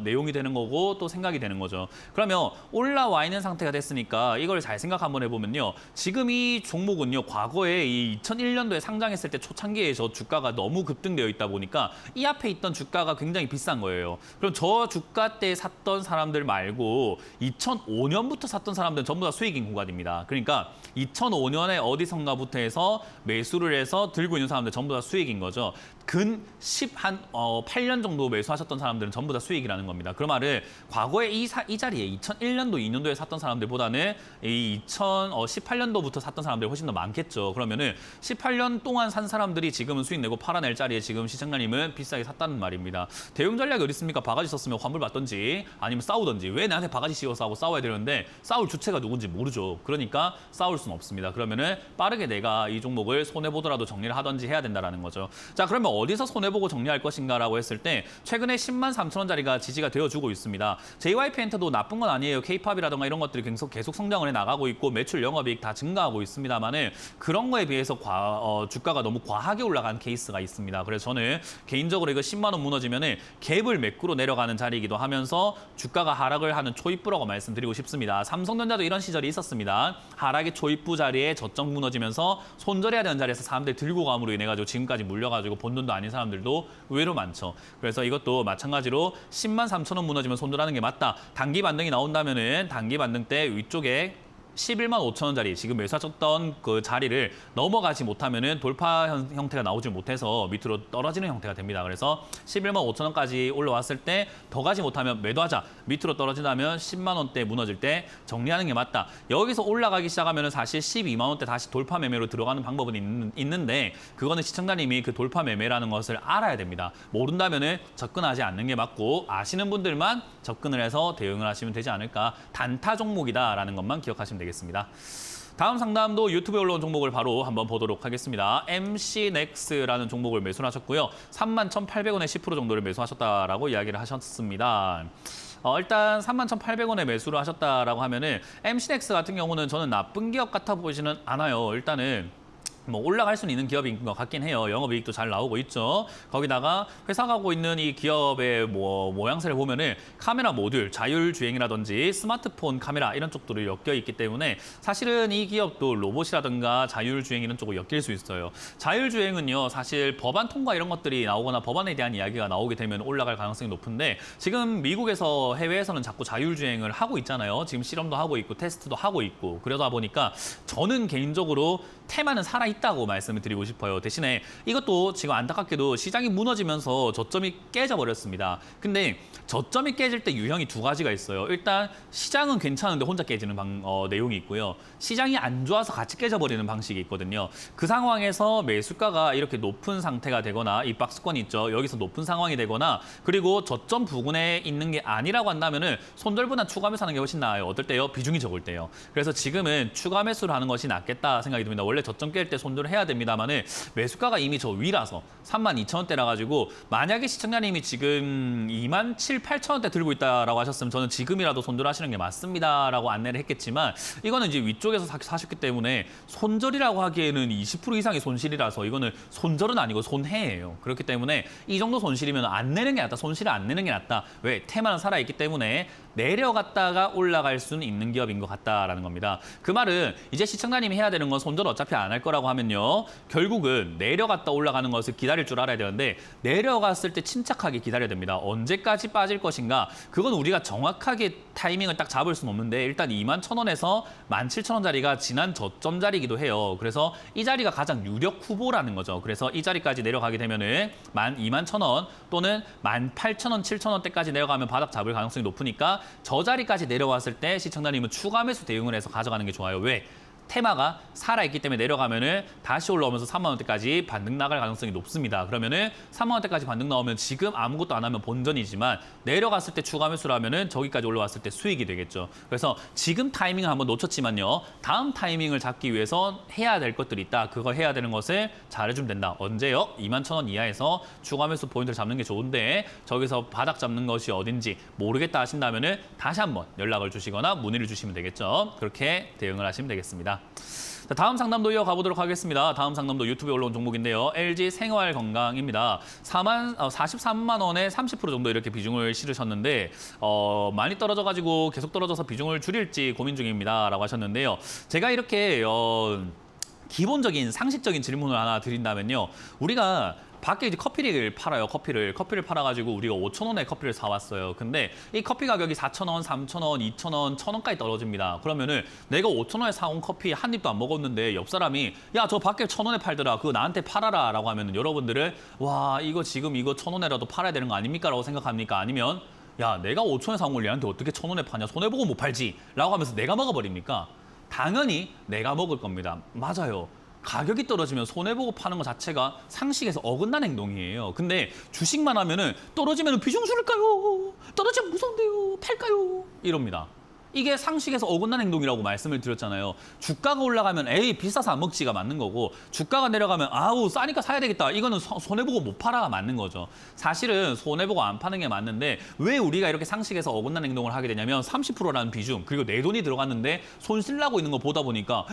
내용이 되는 거고 또 생각이 되는 거죠. 그러면 올라와 있는 상태가 됐으니까 이걸 잘 생각 한번 해보면요. 지금 이 종목은요. 과거에 이 2001년도에 상장했을 때 초창기에 저 주가가 너무 급등되어 있다 보니까 이 앞에 있던 주가가 굉장히 비싼 거예요. 그럼 저 주가 때 샀던 사람들 말고 2005년부터 샀던 사람들은 전부 다 수익인 구간입니다. 그러니까 2005년에 어디선가부터 해서 매수를 해서 들고 있는 사람들 전부 다 수익인 거죠. 근 8년 정도 매수하셨던 사람들은 전부 다 수익이라는 겁니다. 그 말은 과거에 이 자리에 2001년도, 2년도에 샀던 사람들보다는 이 2018년도부터 샀던 사람들이 훨씬 더 많겠죠. 그러면은 18년 동안 산 사람들이 지금은 수익 내고 팔아낼 자리에 지금 시청자님은 비싸게 샀다는 말입니다. 대응 전략이 어디 있습니까? 바가지 썼으면 환불 받던지 아니면 싸우던지 왜 나한테 바가지 씌워서 하고 싸워야 되는데 싸울 주체가 누군지 모르죠. 그러니까 싸울 수는 없습니다. 그러면은 빠르게 내가 이 종목을 손해보더라도 정리를 하던지 해야 된다는 거죠. 자, 그러면 어디서 손해보고 정리할 것인가라고 했을 때 최근에 10만 3천 원짜리가 지지가 되어주고 있습니다. JYP엔터도 나쁜 건 아니에요. K팝이라든가 이런 것들이 계속 성장을 해 나가고 있고 매출, 영업이익 다 증가하고 있습니다만은 그런 거에 비해서 주가가 너무 과하게 올라간 케이스가 있습니다. 그래서 저는 개인적으로 이거 10만 원 무너지면은 갭을 매꾸로 내려가는 자리이기도 하면서 주가가 하락을 하는 초입부라고 말씀드리고 싶습니다. 삼성전자도 이런 시절이 있었습니다. 하락의 초입부 자리에 저점 무너지면서 손절해야 되는 자리에서 사람들이 들고 감으로 인해 가지고 지금까지 물려가지고 본 돈도 아닌 사람들도 의외로 많죠. 그래서 이것도 마찬가지로 10만 3천 원 무너지면 손절하는 게 맞다. 단기 반등이 나온다면은 단기 반등 때 위쪽에 11만 5천 원짜리 지금 매수하셨던 그 자리를 넘어가지 못하면은 돌파 형태가 나오지 못해서 밑으로 떨어지는 형태가 됩니다. 그래서 11만 5천 원까지 올라왔을 때 더 가지 못하면 매도하자. 밑으로 떨어진다면 10만 원대 무너질 때 정리하는 게 맞다. 여기서 올라가기 시작하면은 사실 12만 원대 다시 돌파 매매로 들어가는 방법은 있는데 그거는 시청자님이 그 돌파 매매라는 것을 알아야 됩니다. 모른다면은 접근하지 않는 게 맞고 아시는 분들만 접근을 해서 대응을 하시면 되지 않을까. 단타 종목이다라는 것만 기억하시면 되겠습니다. 다음 상담도 유튜브에 올라온 종목을 바로 한번 보도록 하겠습니다. MC넥스라는 종목을 매수하셨고요. 31,800원에 10% 정도를 매수하셨다라고 이야기를 하셨습니다. 일단 31,800원에 매수를 하셨다라고 하면은 MC넥스 같은 경우는 저는 나쁜 기업 같아 보이지는 않아요. 일단은 뭐 올라갈 수는 있는 기업인 것 같긴 해요. 영업이익도 잘 나오고 있죠. 거기다가 회사 가고 있는 이 기업의 모양새를 보면은 카메라 모듈, 자율주행이라든지 스마트폰 카메라 이런 쪽들이 엮여 있기 때문에 사실은 이 기업도 로봇이라든가 자율주행 이런 쪽으로 엮일 수 있어요. 자율주행은요, 사실 법안 통과 이런 것들이 나오거나 법안에 대한 이야기가 나오게 되면 올라갈 가능성이 높은데 지금 미국에서 해외에서는 자꾸 자율주행을 하고 있잖아요. 지금 실험도 하고 있고 테스트도 하고 있고 그러다 보니까 저는 개인적으로 테마는 살아있다고 말씀을 드리고 싶어요. 대신에 이것도 지금 안타깝게도 시장이 무너지면서 저점이 깨져버렸습니다. 근데 저점이 깨질 때 유형이 두 가지가 있어요. 일단 시장은 괜찮은데 혼자 깨지는 내용이 있고요. 시장이 안 좋아서 같이 깨져버리는 방식이 있거든요. 그 상황에서 매수가가 이렇게 높은 상태가 되거나 이 박스권이 있죠. 여기서 높은 상황이 되거나 그리고 저점 부근에 있는 게 아니라고 한다면은 손절보다 추가 매수하는 게 훨씬 나아요. 어떨 때요? 비중이 적을 때요. 그래서 지금은 추가 매수를 하는 것이 낫겠다 생각이 듭니다. 원래 저점 깰 때 손절을 해야 됩니다만은 매수가가 이미 저 위라서 32,000원대라 가지고 만약에 시청자님이 지금 27,800원대 들고 있다라고 하셨으면 저는 지금이라도 손절하시는 게 맞습니다라고 안내를 했겠지만 이거는 이제 위쪽에서 사셨기 때문에 손절이라고 하기에는 20% 이상의 손실이라서 이거는 손절은 아니고 손해예요. 그렇기 때문에 이 정도 손실이면 안 내는 게 낫다. 손실을 안 내는 게 낫다. 왜? 테마는 살아있기 때문에 내려갔다가 올라갈 수는 있는 기업인 것 같다라는 겁니다. 그 말은 이제 시청자님이 해야 되는 건 손절 어차피 안 할 거라고 하면요. 결국은 내려갔다 올라가는 것을 기다릴 줄 알아야 되는데 내려갔을 때 침착하게 기다려야 됩니다. 언제까지 빠질 것인가? 그건 우리가 정확하게 타이밍을 딱 잡을 수는 없는데 일단 21,000원에서 17,000원짜리가 지난 저점 자리이기도 해요. 그래서 이 자리가 가장 유력 후보라는 거죠. 그래서 이 자리까지 내려가게 되면은 21,000원 또는 18,000원, 7,000원대까지 내려가면 바닥 잡을 가능성이 높으니까 저 자리까지 내려왔을 때 시청자님은 추가 매수 대응을 해서 가져가는 게 좋아요. 왜? 테마가 살아있기 때문에 내려가면은 다시 올라오면서 3만 원대까지 반등 나갈 가능성이 높습니다. 그러면은 3만 원대까지 반등 나오면 지금 아무것도 안 하면 본전이지만 내려갔을 때 추가 매수를 하면은 저기까지 올라왔을 때 수익이 되겠죠. 그래서 지금 타이밍을 한번 놓쳤지만요. 다음 타이밍을 잡기 위해서 해야 될 것들이 있다. 그거 해야 되는 것을 잘해주면 된다. 언제요? 21,000원 이하에서 추가 매수 포인트를 잡는 게 좋은데 저기서 바닥 잡는 것이 어딘지 모르겠다 하신다면은 다시 한번 연락을 주시거나 문의를 주시면 되겠죠. 그렇게 대응을 하시면 되겠습니다. 자, 다음 상담도 이어가보도록 하겠습니다. 다음 상담도 유튜브에 올라온 종목인데요. LG 생활건강입니다. 43만 원에 30% 정도 이렇게 비중을 실으셨는데 많이 떨어져가지고 계속 떨어져서 비중을 줄일지 고민 중입니다. 라고 하셨는데요. 제가 이렇게 기본적인 상식적인 질문을 하나 드린다면요. 우리가 밖에 이제 커피를 팔아요. 커피를 팔아가지고 우리가 5,000원에 커피를 사왔어요. 근데 이 커피 가격이 4,000원, 3,000원, 2,000원, 1,000원까지 떨어집니다. 그러면은 내가 5,000원에 사온 커피 한 입도 안 먹었는데 옆 사람이 야, 저 밖에 1,000원에 팔더라. 그거 나한테 팔아라라고 하면은 여러분들은 와, 이거 지금 이거 1,000원에라도 팔아야 되는 거 아닙니까?라고 생각합니까? 아니면 야, 내가 5,000원에 사온 걸 얘한테 어떻게 1,000원에 파냐? 손해보고 못 팔지. 라고 하면서 내가 먹어버립니까? 당연히 내가 먹을 겁니다. 맞아요. 가격이 떨어지면 손해보고 파는 것 자체가 상식에서 어긋난 행동이에요. 근데 주식만 하면은 떨어지면 비중 줄일까요? 떨어지면 무서운데요. 팔까요? 이럽니다. 이게 상식에서 어긋난 행동이라고 말씀을 드렸잖아요. 주가가 올라가면 에이 비싸서 안 먹지가 맞는 거고 주가가 내려가면 아우 싸니까 사야 되겠다. 이거는 손해보고 못 팔아가 맞는 거죠. 사실은 손해보고 안 파는 게 맞는데 왜 우리가 이렇게 상식에서 어긋난 행동을 하게 되냐면 30%라는 비중 그리고 내 돈이 들어갔는데 손실 나고 있는 거 보다 보니까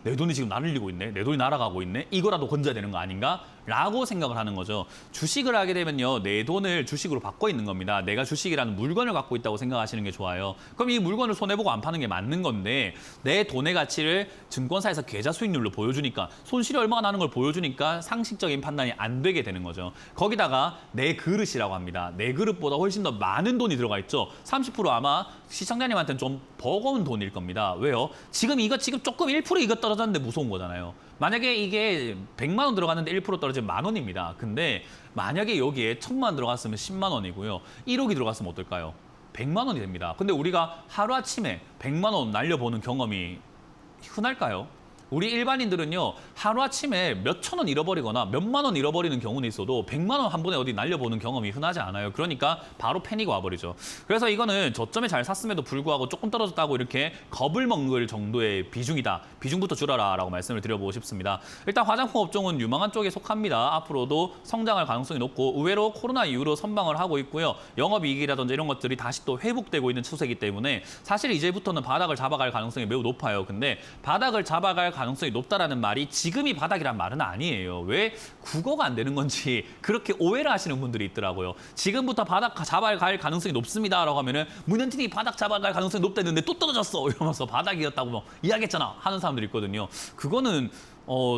내 돈이 지금 날리고 있네. 내 돈이 날아가고 있네. 이거라도 건져야 되는 거 아닌가? 라고 생각을 하는 거죠. 주식을 하게 되면요. 내 돈을 주식으로 바꿔 있는 겁니다. 내가 주식이라는 물건을 갖고 있다고 생각하시는 게 좋아요. 그럼 이 물건을 손해보고 안 파는 게 맞는 건데 내 돈의 가치를 증권사에서 계좌 수익률로 보여주니까 손실이 얼마나 나는 걸 보여주니까 상식적인 판단이 안 되게 되는 거죠. 거기다가 내 그릇이라고 합니다. 내 그릇보다 훨씬 더 많은 돈이 들어가 있죠. 30% 아마 시청자님한테는 좀 버거운 돈일 겁니다. 왜요? 지금 조금 1% 이거 떨어졌는데 무서운 거잖아요. 만약에 이게 100만 원 들어갔는데 1% 떨어지면 10,000원입니다. 근데 만약에 여기에 1,000만 원 들어갔으면 10만 원이고요. 1억이 들어갔으면 어떨까요? 100만 원이 됩니다. 근데 우리가 하루아침에 100만 원 날려보는 경험이 흔할까요? 우리 일반인들은요, 하루아침에 몇천 원 잃어버리거나 몇만 원 잃어버리는 경우는 있어도 100만 원 한 번에 어디 날려보는 경험이 흔하지 않아요. 그러니까 바로 패닉이 와버리죠. 그래서 이거는 저점에 잘 샀음에도 불구하고 조금 떨어졌다고 이렇게 겁을 먹을 정도의 비중이다. 비중부터 줄여라 라고 말씀을 드려보고 싶습니다. 일단 화장품 업종은 유망한 쪽에 속합니다. 앞으로도 성장할 가능성이 높고 의외로 코로나 이후로 선방을 하고 있고요. 영업이익이라든지 이런 것들이 다시 또 회복되고 있는 추세이기 때문에 사실 이제부터는 바닥을 잡아갈 가능성이 매우 높아요. 근데 바닥을 잡아갈 가능성이 높다라는 말이 지금이 바닥이란 말은 아니에요. 왜 국어가 안 되는 건지 그렇게 오해를 하시는 분들이 있더라고요. 지금부터 바닥 잡아갈 가능성이 높습니다라고 하면은 문현진이 바닥 잡아갈 가능성이 높다는데 또 떨어졌어 이러면서 바닥이었다고 뭐 이야기했잖아 하는 사람들이 있거든요. 그거는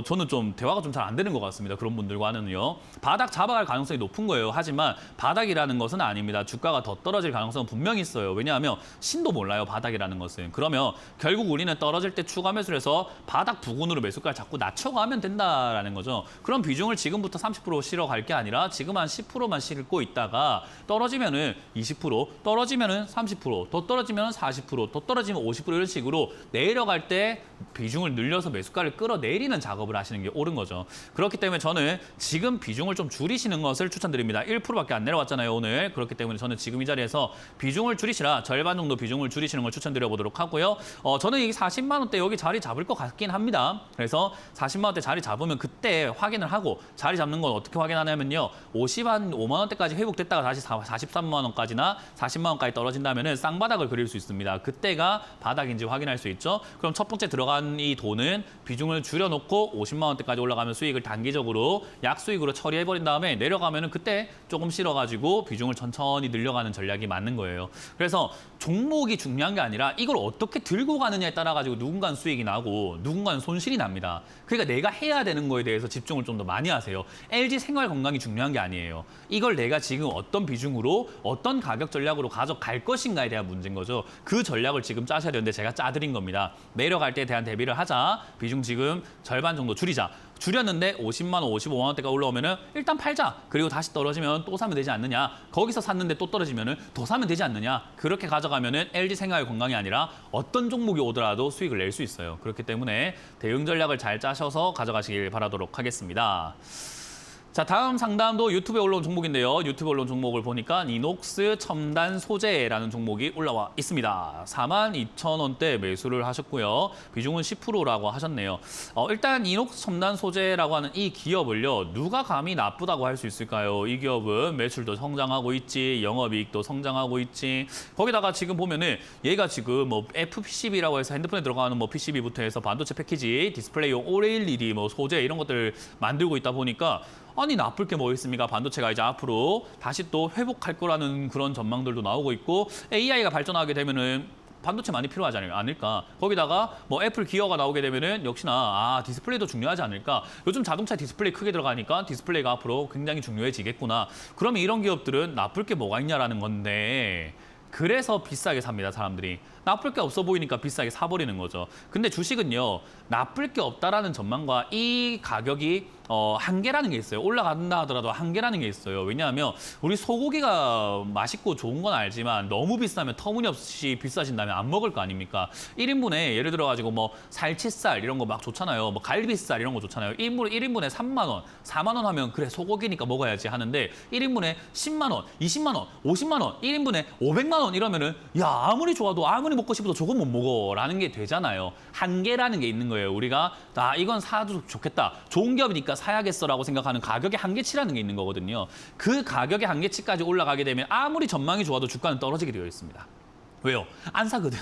저는 좀 대화가 좀 잘 안 되는 것 같습니다. 그런 분들과는요. 바닥 잡아갈 가능성이 높은 거예요. 하지만 바닥이라는 것은 아닙니다. 주가가 더 떨어질 가능성은 분명히 있어요. 왜냐하면 신도 몰라요. 바닥이라는 것은. 그러면 결국 우리는 떨어질 때 추가 매수를 해서 바닥 부근으로 매수가를 자꾸 낮춰가면 된다라는 거죠. 그런 비중을 지금부터 30% 실어 갈 게 아니라 지금 한 10%만 실고 있다가 떨어지면은 20%, 떨어지면은 30%, 더 떨어지면은 40%, 더 떨어지면 50% 이런 식으로 내려갈 때 비중을 늘려서 매수가를 끌어내리는 작업을 하시는 게 옳은 거죠. 그렇기 때문에 저는 지금 비중을 좀 줄이시는 것을 추천드립니다. 1%밖에 안 내려왔잖아요, 오늘. 그렇기 때문에 저는 지금 이 자리에서 비중을 줄이시라 절반 정도 비중을 줄이시는 걸 추천드려 보도록 하고요. 저는 이 40만 원대 여기 자리 잡을 것 같긴 합니다. 그래서 40만 원대 자리 잡으면 그때 확인을 하고 자리 잡는 건 어떻게 확인하냐면요. 5만 원대까지 회복됐다가 다시 43만 원까지나 40만 원까지 떨어진다면은 쌍바닥을 그릴 수 있습니다. 그때가 바닥인지 확인할 수 있죠. 그럼 첫 번째 들어간 이 돈은 비중을 줄여놓고 50만 원대까지 올라가면 수익을 단기적으로 약수익으로 처리해버린 다음에 내려가면은 그때 조금 실어가지고 비중을 천천히 늘려가는 전략이 맞는 거예요. 그래서 종목이 중요한 게 아니라 이걸 어떻게 들고 가느냐에 따라 가지고 누군가는 수익이 나고 누군가는 손실이 납니다. 그러니까 내가 해야 되는 거에 대해서 집중을 좀 더 많이 하세요. LG 생활 건강이 중요한 게 아니에요. 이걸 내가 지금 어떤 비중으로 어떤 가격 전략으로 가져갈 것인가에 대한 문제인 거죠. 그 전략을 지금 짜셔야 되는데 제가 짜드린 겁니다. 내려갈 때에 대한 대비를 하자. 비중 지금 절반 정도 줄이자. 줄였는데 50만 원, 55만 원대가 올라오면은 일단 팔자. 그리고 다시 떨어지면 또 사면 되지 않느냐. 거기서 샀는데 또 떨어지면은 더 사면 되지 않느냐. 그렇게 가져가면은 LG 생활 건강이 아니라 어떤 종목이 오더라도 수익을 낼 수 있어요. 그렇기 때문에 대응 전략을 잘 짜셔서 가져가시길 바라도록 하겠습니다. 자, 다음 상담도 유튜브에 올라온 종목인데요. 유튜브에 올라온 종목을 보니까 이녹스 첨단 소재라는 종목이 올라와 있습니다. 42,000원대 매수를 하셨고요. 비중은 10%라고 하셨네요. 일단 이녹스 첨단 소재라고 하는 이 기업을요. 누가 감히 나쁘다고 할 수 있을까요? 이 기업은 매출도 성장하고 있지, 영업이익도 성장하고 있지. 거기다가 지금 보면은 얘가 지금 뭐 FPCB라고 해서 핸드폰에 들어가는 뭐 PCB부터 해서 반도체 패키지, 디스플레이용 OLED 뭐 소재 이런 것들 만들고 있다 보니까 아니 나쁠 게 뭐 있습니까? 반도체가 이제 앞으로 다시 또 회복할 거라는 그런 전망들도 나오고 있고 AI가 발전하게 되면은 반도체 많이 필요하지 않을까. 거기다가 뭐 애플 기어가 나오게 되면은 역시나 디스플레이도 중요하지 않을까. 요즘 자동차 디스플레이 크게 들어가니까 디스플레이가 앞으로 굉장히 중요해지겠구나. 그러면 이런 기업들은 나쁠 게 뭐가 있냐라는 건데 그래서 비싸게 삽니다, 사람들이. 나쁠 게 없어 보이니까 비싸게 사버리는 거죠. 근데 주식은요, 나쁠 게 없다라는 전망과 이 가격이 한계라는 게 있어요. 올라간다 하더라도 한계라는 게 있어요. 왜냐하면 우리 소고기가 맛있고 좋은 건 알지만 너무 비싸면 터무니없이 비싸진다면 안 먹을 거 아닙니까? 1인분에 예를 들어가지고 뭐 살치살 이런 거 막 좋잖아요. 뭐 갈비살 이런 거 좋잖아요. 1인분에 3만 원, 4만 원 하면 그래 소고기니까 먹어야지 하는데 1인분에 10만 원, 20만 원, 50만 원, 1인분에 500만 원 이러면은 야 아무리 좋아도 아무리 먹고 싶어도 저건 못 먹어라는 게 되잖아요. 한계라는 게 있는 거예요. 우리가 이건 사도 좋겠다. 좋은 기업이니까 사야겠어라고 생각하는 가격의 한계치라는 게 있는 거거든요. 그 가격의 한계치까지 올라가게 되면 아무리 전망이 좋아도 주가는 떨어지게 되어 있습니다. 왜요? 안 사거든.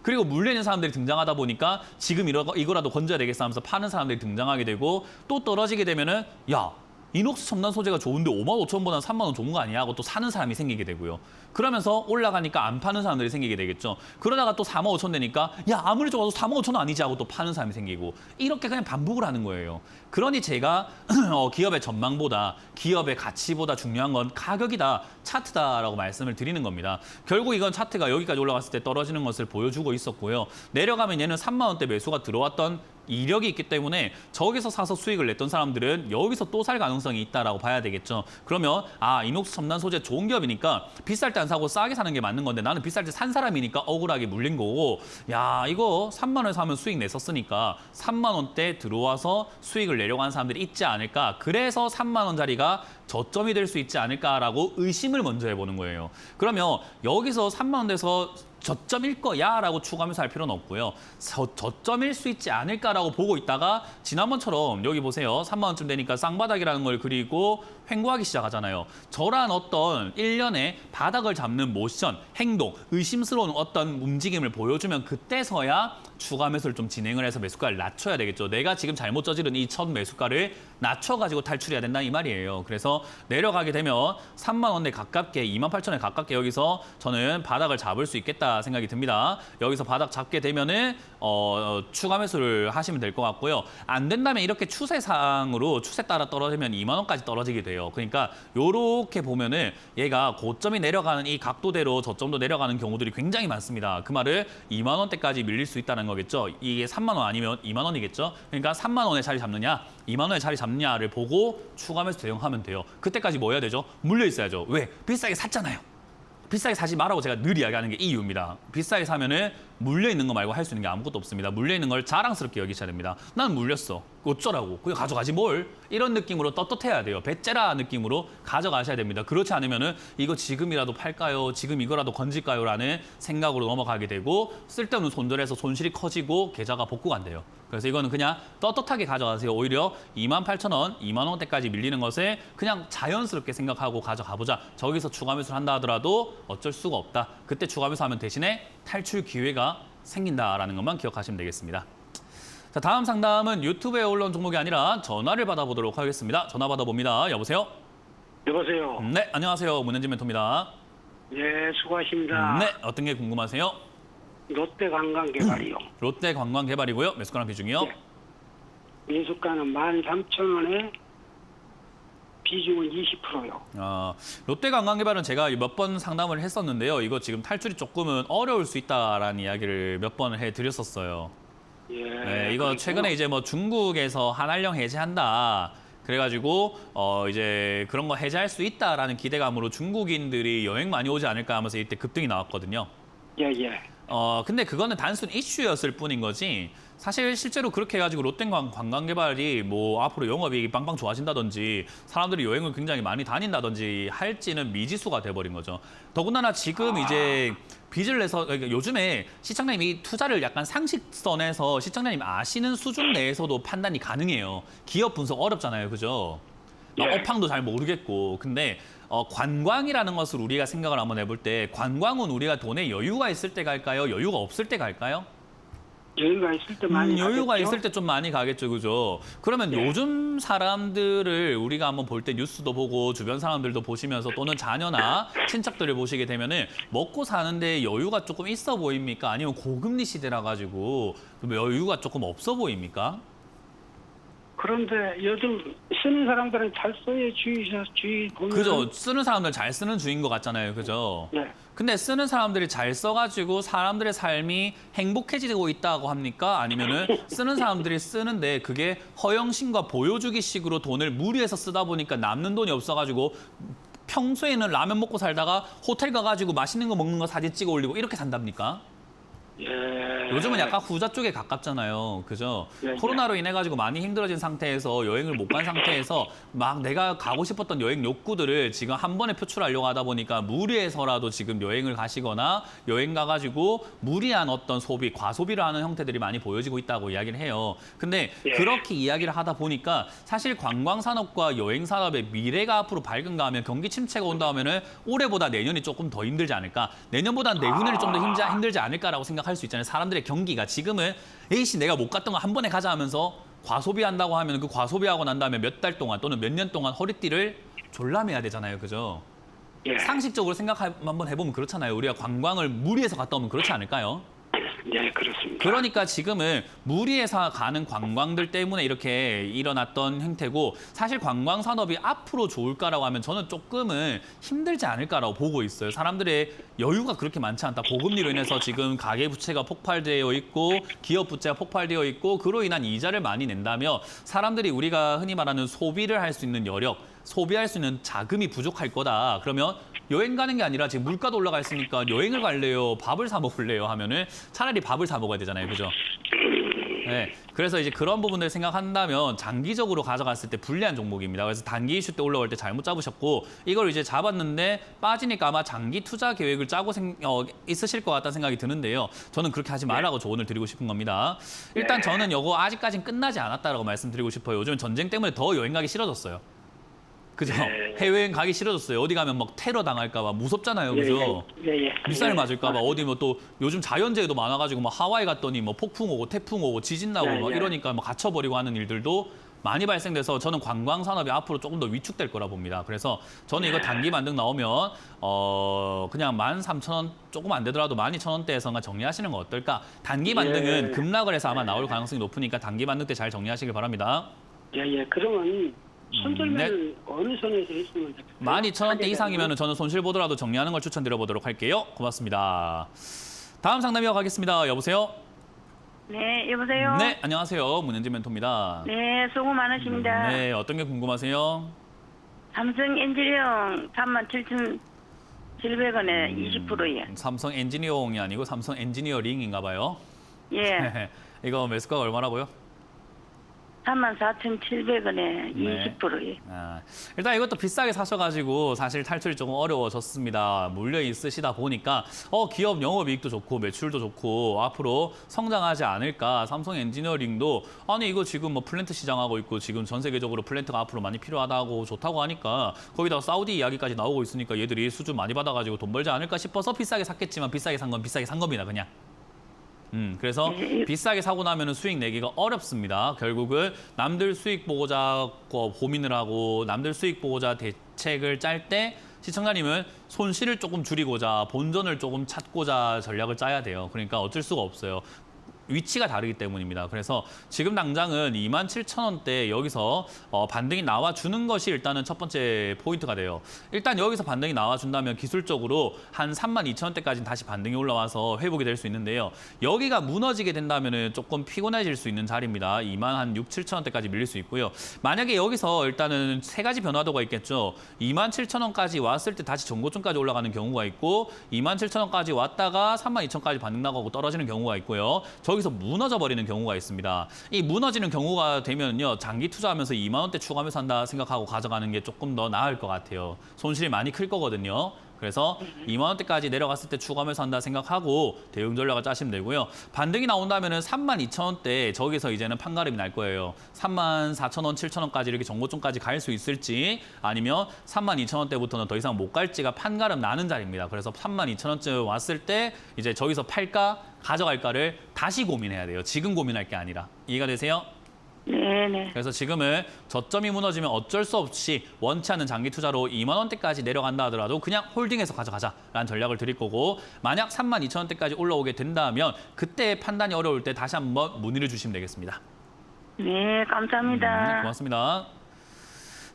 그리고 물려있는 사람들이 등장하다 보니까 지금 이거라도 건져야 되겠어 하면서 파는 사람들이 등장하게 되고 또 떨어지게 되면은 야 이녹스 첨단 소재가 좋은데 5만 5천 원보다 3만 원 좋은 거 아니야? 하고 또 사는 사람이 생기게 되고요. 그러면서 올라가니까 안 파는 사람들이 생기게 되겠죠. 그러다가 또 4만 5천 되니까 야 아무리 좋아도 4만 5천 원 아니지 하고 또 파는 사람이 생기고 이렇게 그냥 반복을 하는 거예요. 그러니 제가 기업의 전망보다 기업의 가치보다 중요한 건 가격이다, 차트다라고 말씀을 드리는 겁니다. 결국 이건 차트가 여기까지 올라갔을 때 떨어지는 것을 보여주고 있었고요. 내려가면 얘는 3만 원대 매수가 들어왔던 이력이 있기 때문에 저기서 사서 수익을 냈던 사람들은 여기서 또 살 가능성이 있다라고 봐야 되겠죠. 그러면 이녹스 첨단 소재 좋은 기업이니까 비쌀 때 안 사고 싸게 사는 게 맞는 건데 나는 비쌀 때 산 사람이니까 억울하게 물린 거고 야 이거 3만 원에 사면 수익 냈었으니까 3만 원대 들어와서 수익을 내려고 하는 사람들이 있지 않을까. 그래서 3만 원짜리가 저점이 될 수 있지 않을까라고 의심을 먼저 해보는 거예요. 그러면 여기서 3만 원대에서 저점일 거야라고 추가하면서 할 필요는 없고요. 저점일 수 있지 않을까라고 보고 있다가 지난번처럼 여기 보세요. 3만 원쯤 되니까 쌍바닥이라는 걸 그리고 횡보하기 시작하잖아요. 저런 어떤 일련의 바닥을 잡는 모션, 행동, 의심스러운 어떤 움직임을 보여주면 그때서야 추가 매수를 좀 진행을 해서 매수가를 낮춰야 되겠죠. 내가 지금 잘못 저지른 이 첫 매수가를 낮춰가지고 탈출해야 된다 이 말이에요. 그래서 내려가게 되면 3만 원에 가깝게 2만 8천 원에 가깝게 여기서 저는 바닥을 잡을 수 있겠다 생각이 듭니다. 여기서 바닥 잡게 되면은 추가 매수를 하시면 될 것 같고요. 안 된다면 이렇게 추세상으로 추세 따라 떨어지면 2만 원까지 떨어지게 돼요. 그러니까 요렇게 보면은 얘가 고점이 내려가는 이 각도대로 저점도 내려가는 경우들이 굉장히 많습니다. 그 말을 2만 원대까지 밀릴 수 있다는 거겠죠. 이게 3만 원 아니면 2만 원이겠죠. 그러니까 3만 원에 자리 잡느냐, 2만 원에 자리 잡느냐를 보고 추가 매수 대응하면 돼요. 그때까지 뭐 해야 되죠? 물려 있어야죠. 왜? 비싸게 샀잖아요. 비싸게 사지 말라고 제가 늘 이야기하는 게 이유입니다. 비싸게 사면은 물려 있는 거 말고 할 수 있는 게 아무것도 없습니다. 물려 있는 걸 자랑스럽게 여기셔야 됩니다. 난 물렸어. 어쩌라고. 그냥 가져가지 뭘. 이런 느낌으로 떳떳해야 돼요. 배째라 느낌으로 가져가셔야 됩니다. 그렇지 않으면은 이거 지금이라도 팔까요? 지금 이거라도 건질까요? 라는 생각으로 넘어가게 되고 쓸데없는 손절해서 손실이 커지고 계좌가 복구가 안 돼요. 그래서 이거는 그냥 떳떳하게 가져가세요. 오히려 2만 8천 원, 2만 원대까지 밀리는 것을 그냥 자연스럽게 생각하고 가져가보자. 저기서 추가 매수를 한다 하더라도 어쩔 수가 없다. 그때 추가 매수하면 대신에 탈출 기회가 생긴다라는 것만 기억하시면 되겠습니다. 자, 다음 상담은 유튜브에 올라온 종목이 아니라 전화를 받아보도록 하겠습니다. 전화 받아봅니다. 여보세요?
여보세요.
네, 안녕하세요. 문현진 멘토입니다.
예, 수고하십니다.
네, 어떤 게 궁금하세요?
롯데 관광개발이요.
롯데 관광개발이고요. 매수가랑 비중이요?
네. 매수가는 13,000원에 비중은 20%요.
롯데 관광개발은 제가 몇 번 상담을 했었는데요. 이거 지금 탈출이 조금은 어려울 수 있다라는 이야기를 몇 번 해드렸었어요.
예.
네, 이거 최근에 이제 뭐 중국에서 한한령 해제한다. 그래가지고 이제 그런 거 해제할 수 있다라는 기대감으로 중국인들이 여행 많이 오지 않을까 하면서 이때 급등이 나왔거든요.
예, 예.
근데 그거는 단순 이슈였을 뿐인 거지. 사실 실제로 그렇게 해가지고 롯데 관광개발이 뭐 앞으로 영업이익이 빵빵 좋아진다든지 사람들이 여행을 굉장히 많이 다닌다든지 할지는 미지수가 돼버린 거죠. 더군다나 지금 이제 빚을 내서 그러니까 요즘에 시청자님이 투자를 약간 상식선에서 시청자님 아시는 수준 내에서도 판단이 가능해요. 기업 분석 어렵잖아요, 그죠?
예.
업황도 잘 모르겠고. 근데 관광이라는 것을 우리가 생각을 한번 해볼 때 관광은 우리가 돈에 여유가 있을 때 갈까요? 여유가 없을 때 갈까요?
여유가 있을 때 많이
여유가
가겠죠?
있을 때 좀 많이 가겠죠, 그죠? 그러면
네.
요즘 사람들을 우리가 한번 볼 때 뉴스도 보고 주변 사람들도 보시면서 또는 자녀나 친척들을 보시게 되면은 먹고 사는데 여유가 조금 있어 보입니까? 아니면 고금리 시대라 가지고 좀 여유가 조금 없어 보입니까?
그런데 요즘 쓰는 사람들은 잘 써요. 주의 보면.
그죠? 쓰는 사람들 잘 쓰는 주인 것 같잖아요, 그죠?
네.
근데 쓰는 사람들이 잘 써가지고 사람들의 삶이 행복해지고 있다고 합니까? 아니면은 쓰는 사람들이 쓰는데 그게 허영심과 보여주기식으로 돈을 무리해서 쓰다 보니까 남는 돈이 없어가지고 평소에는 라면 먹고 살다가 호텔 가가지고 맛있는 거 먹는 거 사진 찍어 올리고 이렇게 산답니까?
예.
요즘은 약간 후자 쪽에 가깝잖아요. 그죠?
예, 예.
코로나로 인해 가지고 많이 힘들어진 상태에서 여행을 못 간 상태에서 막 내가 가고 싶었던 여행 욕구들을 지금 한 번에 표출하려고 하다 보니까 무리해서라도 지금 여행을 가시거나 여행 가가지고 무리한 어떤 소비, 과소비를 하는 형태들이 많이 보여지고 있다고 이야기를 해요. 근데
예.
그렇게 이야기를 하다 보니까 사실 관광산업과 여행산업의 미래가 앞으로 밝은가 하면 경기 침체가 온다 하면은 올해보다 내년이 조금 더 힘들지 않을까? 내년보다 내후년이 좀 더 힘들지 않을까라고 생각할 수 있잖아요. 사람들의 경기가 지금은 에이씨 내가 못 갔던 거 한 번에 가자 하면서 과소비한다고 하면 그 과소비하고 난 다음에 몇 달 동안 또는 몇 년 동안 허리띠를 졸라매야 되잖아요. 그죠?
예.
상식적으로 한번 해보면 그렇잖아요. 우리가 관광을 무리해서 갔다 오면 그렇지 않을까요?
예, 그렇습니다.
그러니까 지금은 무리해서 가는 관광들 때문에 이렇게 일어났던 행태고 사실 관광 산업이 앞으로 좋을까라고 하면 저는 조금은 힘들지 않을까라고 보고 있어요. 사람들의 여유가 그렇게 많지 않다. 고금리로 인해서 지금 가계 부채가 폭발되어 있고 기업 부채가 폭발되어 있고 그로 인한 이자를 많이 낸다며 사람들이 우리가 흔히 말하는 소비를 할 수 있는 여력, 소비할 수 있는 자금이 부족할 거다. 그러면 여행 가는 게 아니라 지금 물가도 올라가 있으니까 여행을 갈래요? 밥을 사 먹을래요? 하면은 차라리 밥을 사 먹어야 되잖아요. 그죠? 네. 그래서 이제 그런 부분들 생각한다면 장기적으로 가져갔을 때 불리한 종목입니다. 그래서 단기 이슈 때 올라올 때 잘못 잡으셨고 이걸 이제 잡았는데 빠지니까 아마 장기 투자 계획을 짜고 있으실 것 같다는 생각이 드는데요. 저는 그렇게 하지 말라고 조언을 드리고 싶은 겁니다. 일단 저는 이거 아직까지는 끝나지 않았다라고 말씀드리고 싶어요. 요즘 전쟁 때문에 더 여행 가기 싫어졌어요. 그죠? 해외여행 가기 싫어졌어요. 어디 가면 막 테러 당할까 봐 무섭잖아요. 그죠?
예.
미사일 맞을까 봐 어디 뭐 또 요즘 자연재해도 많아가지고 뭐 하와이 갔더니 뭐 폭풍 오고 태풍 오고 지진 나고 막 이러니까 뭐 갇혀버리고 하는 일들도 많이 발생돼서 저는 관광 산업이 앞으로 조금 더 위축될 거라 봅니다. 그래서 저는 이거 단기 반등 나오면 그냥 13,000원 조금 안 되더라도 12,000원대에서가 정리하시는 거 어떨까? 단기 반등은 급락을 해서 아마 나올 가능성이 높으니까 단기 반등 때 잘 정리하시길 바랍니다.
예. 그러면 손절매를
네.
어느 선에서 했으면 좋겠어요?
12,000원대 이상이면 저는 손실 보더라도 정리하는 걸 추천드려 보도록 할게요. 고맙습니다. 다음 상담 이어가겠습니다. 여보세요?
네, 여보세요?
네, 안녕하세요. 문현진 멘토입니다.
네, 수고 많으십니다.
네, 어떤 게 궁금하세요?
삼성 엔지니어 37,700원에 20%예요.
삼성 엔지니어용이 아니고 삼성 엔지니어링인가 봐요.
예.
이거 매수가가 얼마라고요?
34,700원에
네.
20%예요.
일단 이것도 비싸게 사셔가지고 사실 탈출이 조금 어려워졌습니다. 물려 있으시다 보니까 기업 영업이익도 좋고 매출도 좋고 앞으로 성장하지 않을까. 삼성 엔지니어링도 아니 이거 지금 뭐 플랜트 시장하고 있고 지금 전 세계적으로 플랜트가 앞으로 많이 필요하다고 좋다고 하니까 거기다가 사우디 이야기까지 나오고 있으니까 얘들이 수주 많이 받아가지고 돈 벌지 않을까 싶어서 비싸게 샀겠지만 비싸게 산 건 비싸게 산 겁니다. 그냥. 그래서 비싸게 사고 나면 수익 내기가 어렵습니다. 결국은 남들 수익 보고자 고민을 하고 남들 수익 보고자 대책을 짤 때 시청자님은 손실을 조금 줄이고자 본전을 조금 찾고자 전략을 짜야 돼요. 그러니까 어쩔 수가 없어요. 위치가 다르기 때문입니다. 그래서 지금 당장은 27,000원대 여기서 반등이 나와주는 것이 일단은 첫 번째 포인트가 돼요. 일단 여기서 반등이 나와준다면 기술적으로 한 32,000원대까지는 다시 반등이 올라와서 회복이 될 수 있는데요. 여기가 무너지게 된다면 조금 피곤해질 수 있는 자리입니다. 26,000-27,000원대까지 밀릴 수 있고요. 만약에 여기서 일단은 세 가지 변화도가 있겠죠. 27,000원까지 왔을 때 다시 전고점까지 올라가는 경우가 있고 27,000원까지 왔다가 32,000원까지 반등 나가고 떨어지는 경우가 있고요. 여기서 무너져 버리는 경우가 있습니다. 이 무너지는 경우가 되면요. 장기 투자하면서 2만 원대 추가하면서 한다 생각하고 가져가는 게 조금 더 나을 것 같아요. 손실이 많이 클 거거든요. 그래서 2만 원대까지 내려갔을 때 추가하면서 한다 생각하고 대응 전략을 짜시면 되고요. 반등이 나온다면은 32,000원대 저기서 이제는 판가름이 날 거예요. 34,000원, 7,000원까지 이렇게 정고점까지 갈 수 있을지 아니면 32,000원대부터는 더 이상 못 갈지가 판가름 나는 자리입니다. 그래서 32,000원쯤 왔을 때 이제 저기서 팔까 가져갈까를 다시 고민해야 돼요. 지금 고민할 게 아니라. 이해가 되세요?
네네.
그래서 지금은 저점이 무너지면 어쩔 수 없이 원치 않는 장기 투자로 2만 원대까지 내려간다 하더라도 그냥 홀딩해서 가져가자라는 전략을 드릴 거고 만약 32,000원대까지 올라오게 된다면 그때 판단이 어려울 때 다시 한번 문의를 주시면 되겠습니다.
네, 감사합니다.
고맙습니다.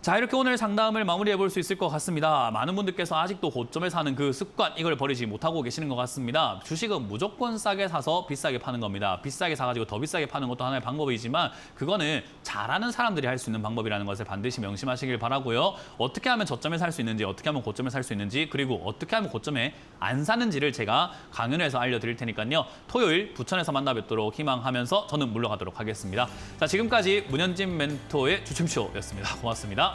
자, 이렇게 오늘 상담을 마무리해 볼 수 있을 것 같습니다. 많은 분들께서 아직도 고점에 사는 그 습관 이걸 버리지 못하고 계시는 것 같습니다. 주식은 무조건 싸게 사서 비싸게 파는 겁니다. 비싸게 사가지고 더 비싸게 파는 것도 하나의 방법이지만 그거는 잘하는 사람들이 할 수 있는 방법이라는 것을 반드시 명심하시길 바라고요. 어떻게 하면 저점에 살 수 있는지, 어떻게 하면 고점에 살 수 있는지, 그리고 어떻게 하면 고점에 안 사는지를 제가 강연에서 알려드릴 테니까요. 토요일 부천에서 만나 뵙도록 희망하면서 저는 물러가도록 하겠습니다. 자, 지금까지 문현진 멘토의 주춤쇼였습니다. 고맙습니다.